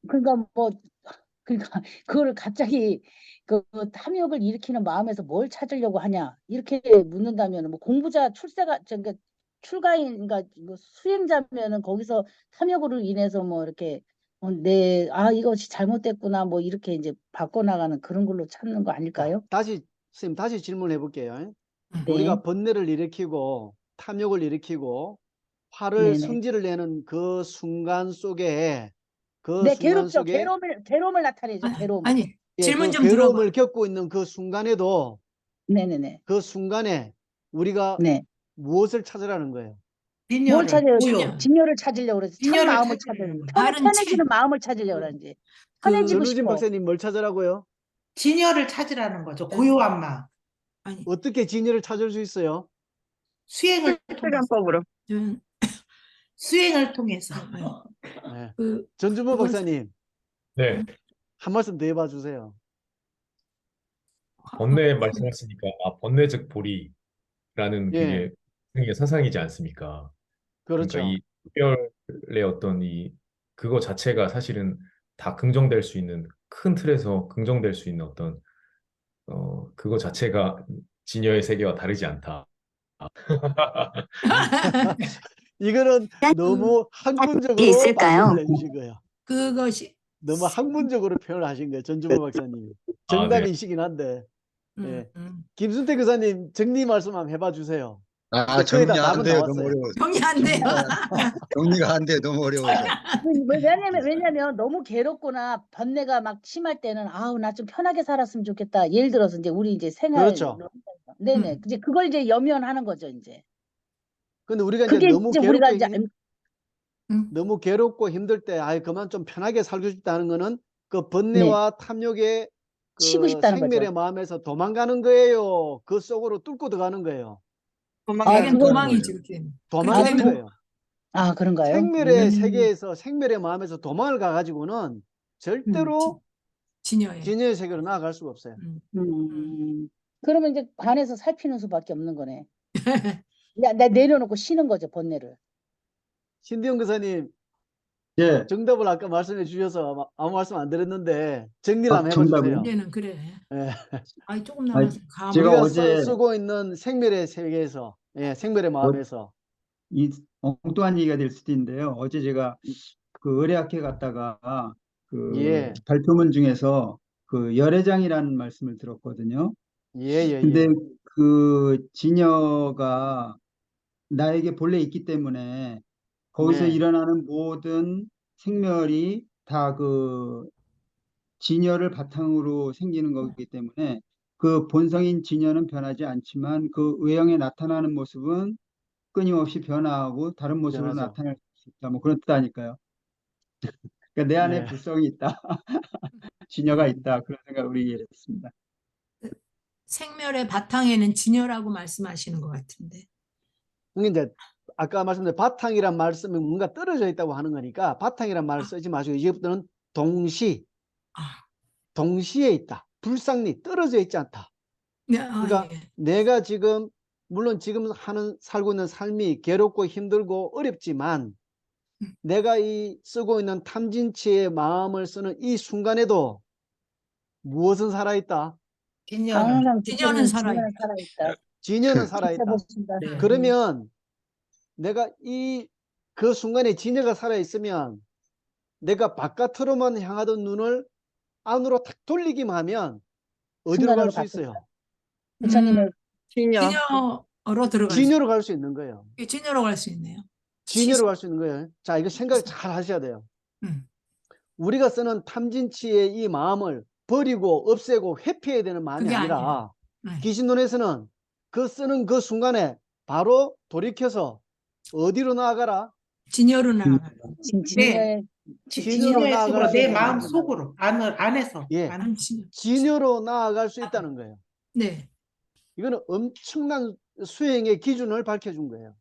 그러니까 뭐, 그러니까 그거를 갑자기 그 탐욕을 일으키는 마음에서 뭘 찾으려고 하냐 이렇게 묻는다면 뭐 공부자 그러니까 출가인가 뭐 수행자면은 거기서 탐욕으로 인해서 뭐 이렇게 이것이 잘못됐구나 뭐 이렇게 이제 바꿔나가는 그런 걸로 찾는 거 아닐까요? 선생님 다시 질문해 볼게요. 네, 우리가 번뇌를 일으키고 탐욕을 일으키고 화를 네네. 성질을 내는 그 순간 속에 네, 괴롭죠. 괴로움을 나타내죠. 아, 괴로움. 아니, 예, 질문 그 좀 들어봐. 괴로움을 겪고 있는 그 순간에도 네네네. 그 순간에 우리가 네. 무엇을 찾으라는 거예요? 뭘 진여를, 찾아요? 고요. 진여를 찾으려고 그러지. 참 진여를 마음을 찾으려고 찾으려고. 바른 편해지는 마음을 찾으려고 그러지. 편해지고 전우진 싶어. 박사님 뭘 찾으라고요? 진여를 찾으라는 거죠. 고요한 마음. 아니, 어떻게 진여를 찾을 수 있어요? 수행을 통해서. 수련법으로. 저는 수행을 통해서. 네. 그 전주모 그걸- 박사님 네, 한 말씀 더 해봐 주세요. 번뇌 말씀하시니까 번뇌적 보리라는 예, 그게 승리의 사상이지 않습니까? 그러니까 그렇죠. 이 특별의 어떤 그거 자체가 사실은 다 긍정될 수 있는 큰 틀에서 긍정될 수 있는 어떤 그거 자체가 진여의 세계와 다르지 않다. 이거는 너무 학문적으로 있을까요? 말씀을 해주신 거예요. 그것이 너무 학문적으로 표현을 하신 거예요. 전주모 박사님이. 아, 네. 정답이시긴 한데. 예. 김순태 교사님 정리 말씀 한번 해봐 주세요. 이제 거의 다 정리 안 답은 돼요. 너무 나왔어요. 어려워서. 정리 안 돼요. 정리가 안 돼. 너무 어려워서. 왜냐면 너무 괴롭거나 번뇌가 막 심할 때는 아우 나 좀 편하게 살았으면 좋겠다. 예를 들어서 이제 우리 이제 생활 그렇죠. 네네. 이제 그걸 이제 염연하는 거죠, 이제. 근데 우리가 이제 그게 너무 이제 우리가 괴롭고 이제 너무 괴롭고 힘들 때 그만 좀 편하게 살고 싶다는 거는 그 번뇌와 탐욕의 치고 그 싶다는 생멸의 거죠. 마음에서 도망가는 거예요. 그 속으로 뚫고 들어가는 거예요. 이게 그건- 도망이지, 그게. 도망가는 그렇게 거예요. 그런가요? 생멸의 세계에서 생멸의 마음에서 도망을 가가지고는 절대로 진여에. 진여의 세계로 나아갈 수가 없어요. 그러면 이제 관에서 살피는 수밖에 없는 거네. 나 내려놓고 쉬는 거죠, 번뇌를. 신디영 교사님 예, 정답을 아까 말씀해 주셔서 아무 말씀 안 드렸는데 정리를 한번 해봐 정답이요? 주세요. 이제는 그래. 예. 아이 조금 남았어. 감을. 제가 우리가 어제 쓰고 있는 생멸의 세계에서, 생멸의 마음에서. 이 엉뚱한 얘기가 될 수도 있는데요. 어제 제가 그 의뢰학회 갔다가 그 예. 발표문 중에서 그 열애장이라는 말씀을 들었거든요. 예. 근데 그 진여가 나에게 본래 있기 때문에 거기서 네. 일어나는 모든 생멸이 다 그 진여를 바탕으로 생기는 거기 때문에 그 본성인 진여는 변하지 않지만 그 외형에 나타나는 모습은 끊임없이 변화하고 다른 모습으로 변하죠. 나타날 수 있다. 뭐 그런 뜻 아닐까요? 그러니까 내 안에 네. 불성이 있다. 진여가 있다. 그런 생각을 우리 했습니다. 생멸의 바탕에는 진여라고 말씀하시는 것 같은데. 그게 이제 아까 말씀드린 바탕이란 말씀이 뭔가 떨어져 있다고 하는 거니까 바탕이란 말을 쓰지 마시고 이제부터는 동시에 있다. 불상리 떨어져 있지 않다. 네, 그러니까 예. 내가 지금 물론 지금 살고 있는 삶이 괴롭고 힘들고 어렵지만 내가 이 쓰고 있는 탐진치의 마음을 쓰는 이 순간에도 무엇은 살아있다? 진여는. 항상 진여는 살아있다. 살아있다. 진여는 살아있다. 지켜보신다. 네. 그러면 내가 그 순간에 진여가 살아있으면 내가 바깥으로만 향하던 눈을 안으로 탁 돌리기만 하면 어디로 순간으로 갈 수 바뀌었다. 있어요? 부처님의 진여. 진여로 들어갈 수, 진여로 갈 수 있는 거예요. 진여로 갈 수 있네요. 진여로 갈 수 있는 거예요. 자, 이거 생각 잘 하셔야 돼요. 음. 우리가 쓰는 탐진치의 이 마음을 버리고 없애고 회피해야 되는 마음이 그게 아니라 네. 귀신론에서는 그 쓰는 그 순간에 바로 돌이켜서 어디로 나아가라? 진여로 나아가. 진여의 진여로 진여의 나아갈 속으로 수 내 있는 마음 거예요. 속으로 안에서. 예. 진여. 진여로 나아갈 수 있다는 거예요. 네. 이거는 엄청난 수행의 기준을 밝혀준 거예요.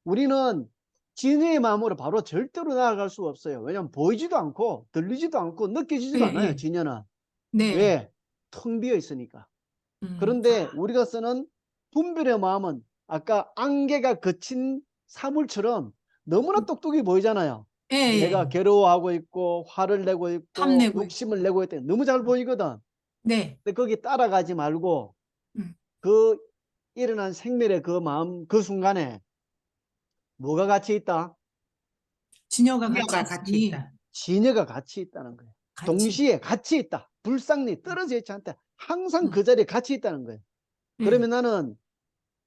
우리는 진여의 마음으로 바로 절대로 나아갈 수가 없어요. 왜냐하면 보이지도 않고 들리지도 않고 느껴지지도 네, 않아요. 네. 진여는. 네. 왜? 텅 비어 있으니까. 그런데 우리가 쓰는 분별의 마음은 아까 안개가 거친 사물처럼 너무나 똑똑히 보이잖아요. 예, 예. 내가 괴로워하고 있고 화를 내고 있고 탐내고 욕심을 내고 있다. 너무 잘 보이거든. 네. 근데 거기 따라가지 말고 음. 그 일어난 생멸의 그 마음 그 순간에 뭐가 같이 있다? 진여가 진여가 같이 같이 있으니 있다. 진여가 같이 있다는 거예요. 같이. 동시에 같이 있다. 불상리 떨어져 있지 않다. 항상 그 자리에 같이 있다는 거예요. 예. 그러면 나는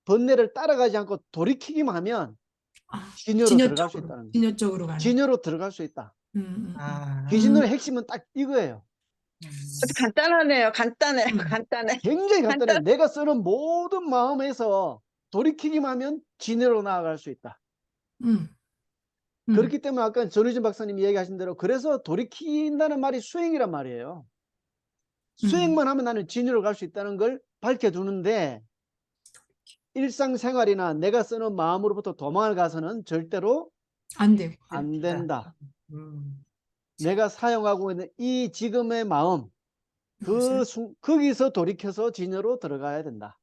번뇌를 따라가지 않고 돌이키기만 하면 아, 진여로 진여 들어갈 수 쪽으로, 있다는 거예요. 진여 쪽으로 가는. 진여로 들어갈 수 있다. 아. 귀신론의 핵심은 딱 이거예요. 아주 간단하네요. 간단해. 간단해. 굉장히 간단해. 간단- 내가 쓰는 모든 마음에서 돌이키기만 하면 진여로 나아갈 수 있다. 그렇기 때문에 아까 전유진 박사님이 얘기하신 대로 그래서 돌이킨다는 말이 수행이란 말이에요. 수행만 하면 나는 진여로 갈 수 있다는 걸 밝혀주는데 일상생활이나 내가 쓰는 마음으로부터 도망을 가서는 절대로 안 되고. 안 된다. 음. 내가 사용하고 있는 이 지금의 마음 거기서 돌이켜서 진여로 들어가야 된다.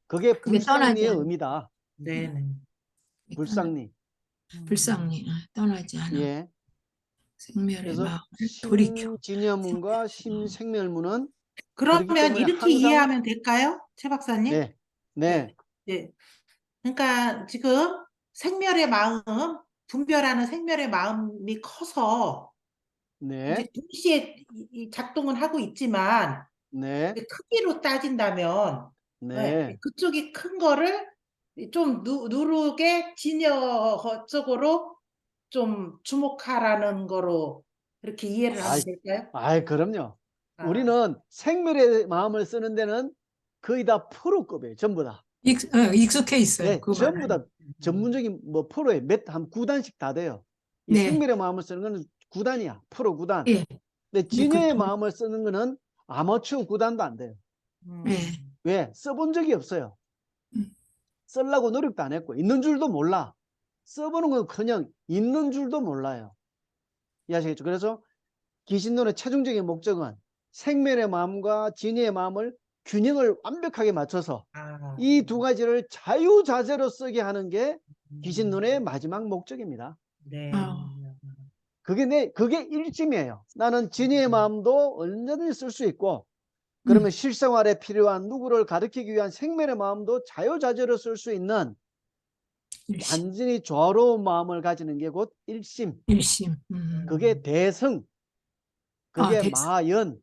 그게 그게 떠나지 불상리의 않아. 의미다. 네네. 불상리. 불상리 떠나지 않아. 예. 생멸의 그래서 마음을 돌이켜. 심진여문과 심생멸문은 그러면 때문에 이렇게 항상- 이해하면 될까요? 최 박사님? 네. 네. 네. 그러니까 지금 생멸의 마음, 분별하는 생멸의 마음이 커서 네. 이제 동시에 이 작동은 하고 있지만 네. 크기로 따진다면 네. 그쪽이 큰 거를 좀 누르게 진여 쪽으로 좀 주목하라는 거로 이렇게 이해를 하면 될까요? 아이, 그럼요. 아. 우리는 생멸의 마음을 쓰는 데는 거의 다 프로급이에요. 전부 다. 익숙해 있어요. 네, 그 전부 말은. 다 전문적인 뭐 프로에 한 9단씩 다 돼요. 이 네. 생멸의 마음을 쓰는 거는 9단이야. 프로 9단. 예. 근데 진여의 그- 마음을 쓰는 거는 아마추어 9단도 안 돼요. 예. 왜? 써본 적이 없어요. 음. 쓰려고 노력도 안 했고 있는 줄도 몰라. 써보는 건 그냥 있는 줄도 몰라요. 이해하시겠죠? 그래서 귀신론의 최종적인 목적은 생멸의 마음과 진여의 마음을 균형을 완벽하게 맞춰서 이 두 가지를 자유자재로 쓰게 하는 게 귀신론의 마지막 목적입니다. 네. 그게 일심이에요. 나는 진여의 마음도 언제든지 쓸 수 있고 그러면 실생활에 필요한 누구를 가르치기 위한 생멸의 마음도 자유자재로 쓸 수 있는 완전히 조화로운 마음을 가지는 게 곧 일심. 일심. 그게 대성. 그게 대성. 마연.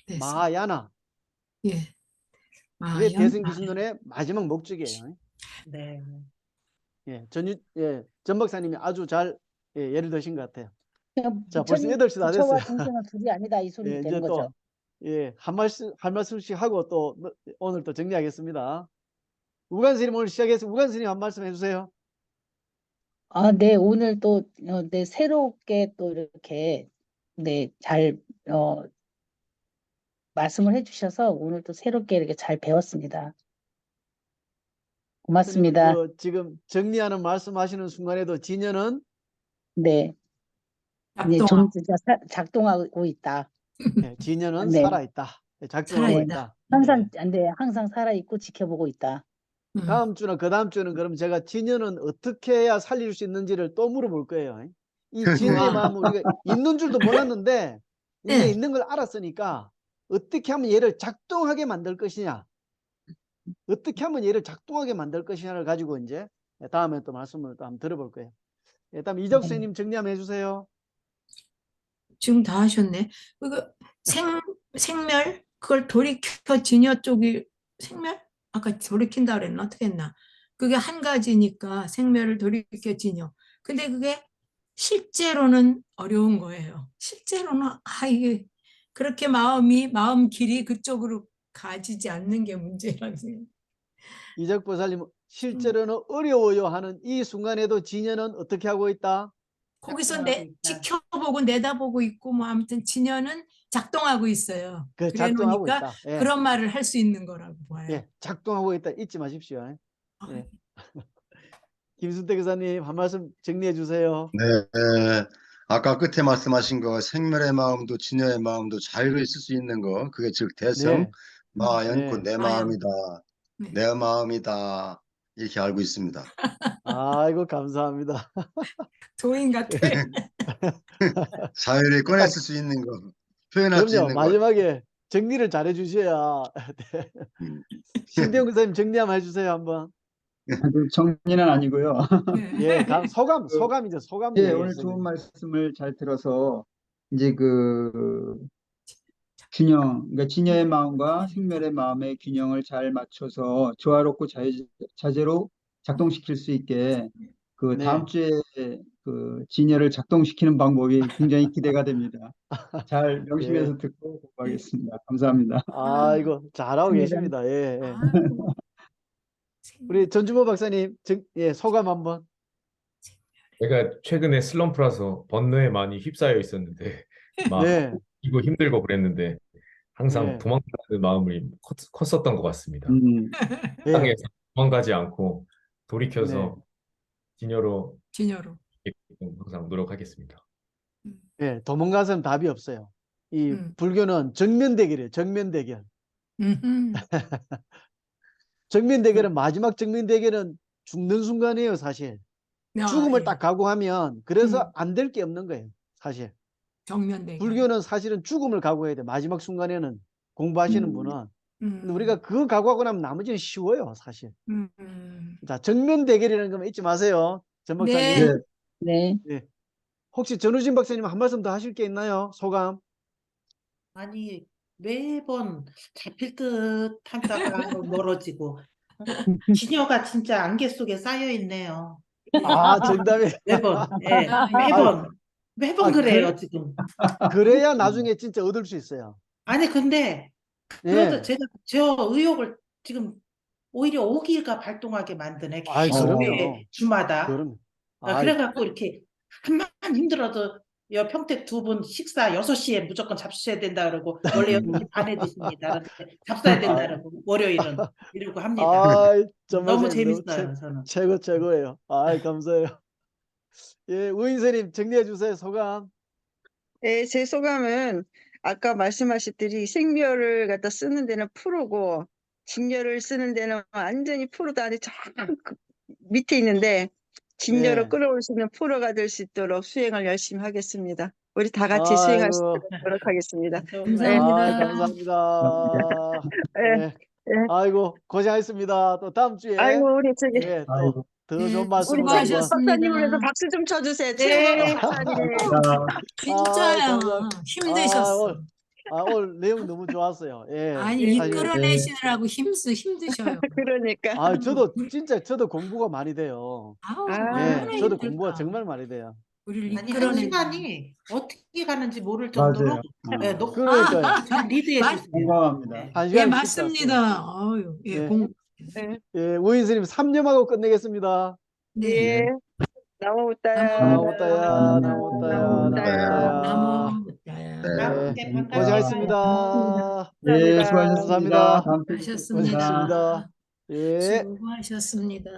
대성. 마야나. 예. 그게 마연, 대성귀신론의 마지막 목적이에요. 네. 예, 전 박사님이 아주 잘 예를 드신 것 같아요. 자, 벌써 부처님, 8시 다 부처와 됐어요. 중생은 둘이 아니다 이 소리 예, 되는 이제 거죠. 한 말씀씩 하고 또 오늘 또 정리하겠습니다. 우관 스님 오늘 시작해서 우관 스님 한 말씀 해주세요. 네, 오늘 또 네, 새롭게 또 이렇게 잘 말씀을 해주셔서 오늘 또 새롭게 이렇게 잘 배웠습니다. 고맙습니다. 지금 정리하는 말씀하시는 순간에도 진여는 네, 이제 작동하고 있다. 진여는 네. 살아있다. 작동하고 살아있다. 있다. 항상 살아있고 지켜보고 있다. 다음 주나 그 다음 주는 그럼 제가 진여는 어떻게 해야 살릴 수 있는지를 또 물어볼 거예요. 이 진여의 마음은 우리가 있는 줄도 몰랐는데 이제 네. 있는 걸 알았으니까 어떻게 하면 얘를 작동하게 만들 것이냐, 어떻게 하면 얘를 작동하게 만들 것이냐를 가지고 이제 다음에 또 말씀을 또 한번 들어볼 거예요. 다음 이적 선생님 정리 한번 해주세요. 지금 다 하셨네. 그 생멸 그걸 돌이켜 진여 쪽이 생멸? 아까 돌이킨다 그랬나? 어떻게 했나? 그게 한 가지니까 생멸을 돌이켜 진여. 근데 그게 실제로는 어려운 거예요. 실제로는 이게 그렇게 마음 길이 그쪽으로 가지지 않는 게 문제라고 생각해요. 이적 보살님 실제로는 어려워요 하는 이 순간에도 진여는 어떻게 하고 있다? 거기서 작동하고 있다. 지켜보고 내다보고 있고 뭐 아무튼 진여는 작동하고 있어요. 그 그래 작동하고 놓으니까 있다. 예. 그런 말을 할 수 있는 거라고 봐요. 예, 작동하고 있다 잊지 마십시오. 아, 예. 김순태 교사님 한 말씀 정리해 주세요. 네, 아까 끝에 말씀하신 거 생멸의 마음도 진여의 마음도 자유로 있을 수 있는 거 그게 즉 대성 네. 마연코 네. 내 마연. 마음이다 네. 내 마음이다 이렇게 알고 있습니다. 아이고 감사합니다. 도인 같아. 자유를 꺼냈을 수 있는 거 표현할 수 그럼요. 있는 거. 마지막에 정리를 잘 해주셔야. 네. 음. 신대영 교사님 정리 한번 해주세요 한번. 그 정리는 아니고요. 예, 소감이죠. 소감 예, 얘기해요, 오늘 좋은 선생님. 말씀을 잘 들어서 이제 그 균형, 그러니까 진여의 마음과 생멸의 마음의 균형을 잘 맞춰서 조화롭고 자재로 작동시킬 수 있게 그 네. 다음 주에 그 진여를 작동시키는 방법이 굉장히 기대가 됩니다. 잘 명심해서 예. 듣고 공부하겠습니다. 감사합니다. 아이고 잘하고 계십니다. 예, 예. 아이고. 우리 전주모 박사님 예, 소감 한번. 제가 최근에 슬럼프라서 번뇌에 많이 휩싸여 있었는데 막 네. 이거 힘들고 그랬는데 항상 네. 도망가는 마음이 컸었던 것 같습니다. 예. 땅에서 도망가지 않고 돌이켜서 네. 진여로 진여로. 항상 노력하겠습니다. 예, 도망가서는 답이 없어요. 이 음. 불교는 정면 대결이에요. 정면 대결. 음흠. 정면 대결은 마지막 정면 대결은 죽는 순간이에요, 사실. 죽음을 예. 딱 각오하면 그래서 안 될 게 없는 거예요, 사실. 정면 대결. 불교는 사실은 죽음을 각오해야 돼. 마지막 순간에는 공부하시는 분은. 근데 우리가 그거 각오하고 나면 나머지는 쉬워요, 사실. 자, 정면 대결이라는 거 잊지 마세요, 전 박사님. 네. 네. 예. 혹시 전우진 박사님 한 말씀 더 하실 게 있나요? 소감? 아니 매번 잡힐 듯 하다가 멀어지고 진여가 진짜 안개 속에 쌓여 있네요. 아, 정답이. 매번 예 매번 아, 그래요 지금. 그래야 나중에 진짜 얻을 수 있어요. 아니 근데 그러다 예. 제가 저 의욕을 지금 오히려 오기가 발동하게 만드네. 아이, 계속 그럼요. 매 주마다. 그럼. 아이, 그래갖고 이렇게 한만 힘들어도 평택 두 분 식사 6시에 무조건 잡수셔야 된다 그러고 원래 6시 반에 드십니다. 그런데 잡숴야 된다 그러고 월요일은 이러고 합니다. 아이, 전 너무 박사님 재밌어요 저는. 최고예요. 아이, 감사해요. 예, 우인선님 정리해 주세요, 소감. 예, 제 소감은 아까 말씀하셨듯이 생멸을 갖다 쓰는 데는 프로고 진여를 쓰는 데는 완전히 프로도 아니 저 밑에 있는데 진여를 네. 끌어올 수 있는 프로가 될 수 있도록 수행을 열심히 하겠습니다. 우리 다 같이 수행할 수 아이고. 있도록 노력하겠습니다. 감사합니다. 아, 감사합니다. 예, 예. 예. 아이고, 고생하셨습니다. 또 다음 주에 아이고 우리 저기 예, 또 아이고. 더 네, 좋은 말씀으로 우리 한번. 최고 박사님을 위해서 박수 좀 쳐주세요. 최고 박사님. 진짜야. 감사합니다. 힘드셨어. 오늘 내용 너무 좋았어요. 예. 아니 사실. 이끌어내시느라고 힘드셔요. 그러니까. 저도 공부가 많이 돼요. 아우, 아, 얼마나 예, 저도 힘들까. 공부가 정말 많이 돼요. 우리를 아니 한 이끌어내. 시간이 어떻게 가는지 모를 정도로 맞아요. 그러니까요. 잘 리드해 주세요. 공감합니다. 한 예, 시간이 맞습니다. 아유, 예, 예. 네. 예, 우인스님 3념하고 끝내겠습니다. 네. 예. 나무부따야. 나무부따야, 나무부따야. 나무부따야. 다음 주에 네. 반갑습니다. 고생하셨습니다. 예, 감사합니다. 수고하셨습니다. 감사합니다. 다음 주에 뵙겠습니다. 하셨습니다. 고생하셨습니다. 예. 수고하셨습니다.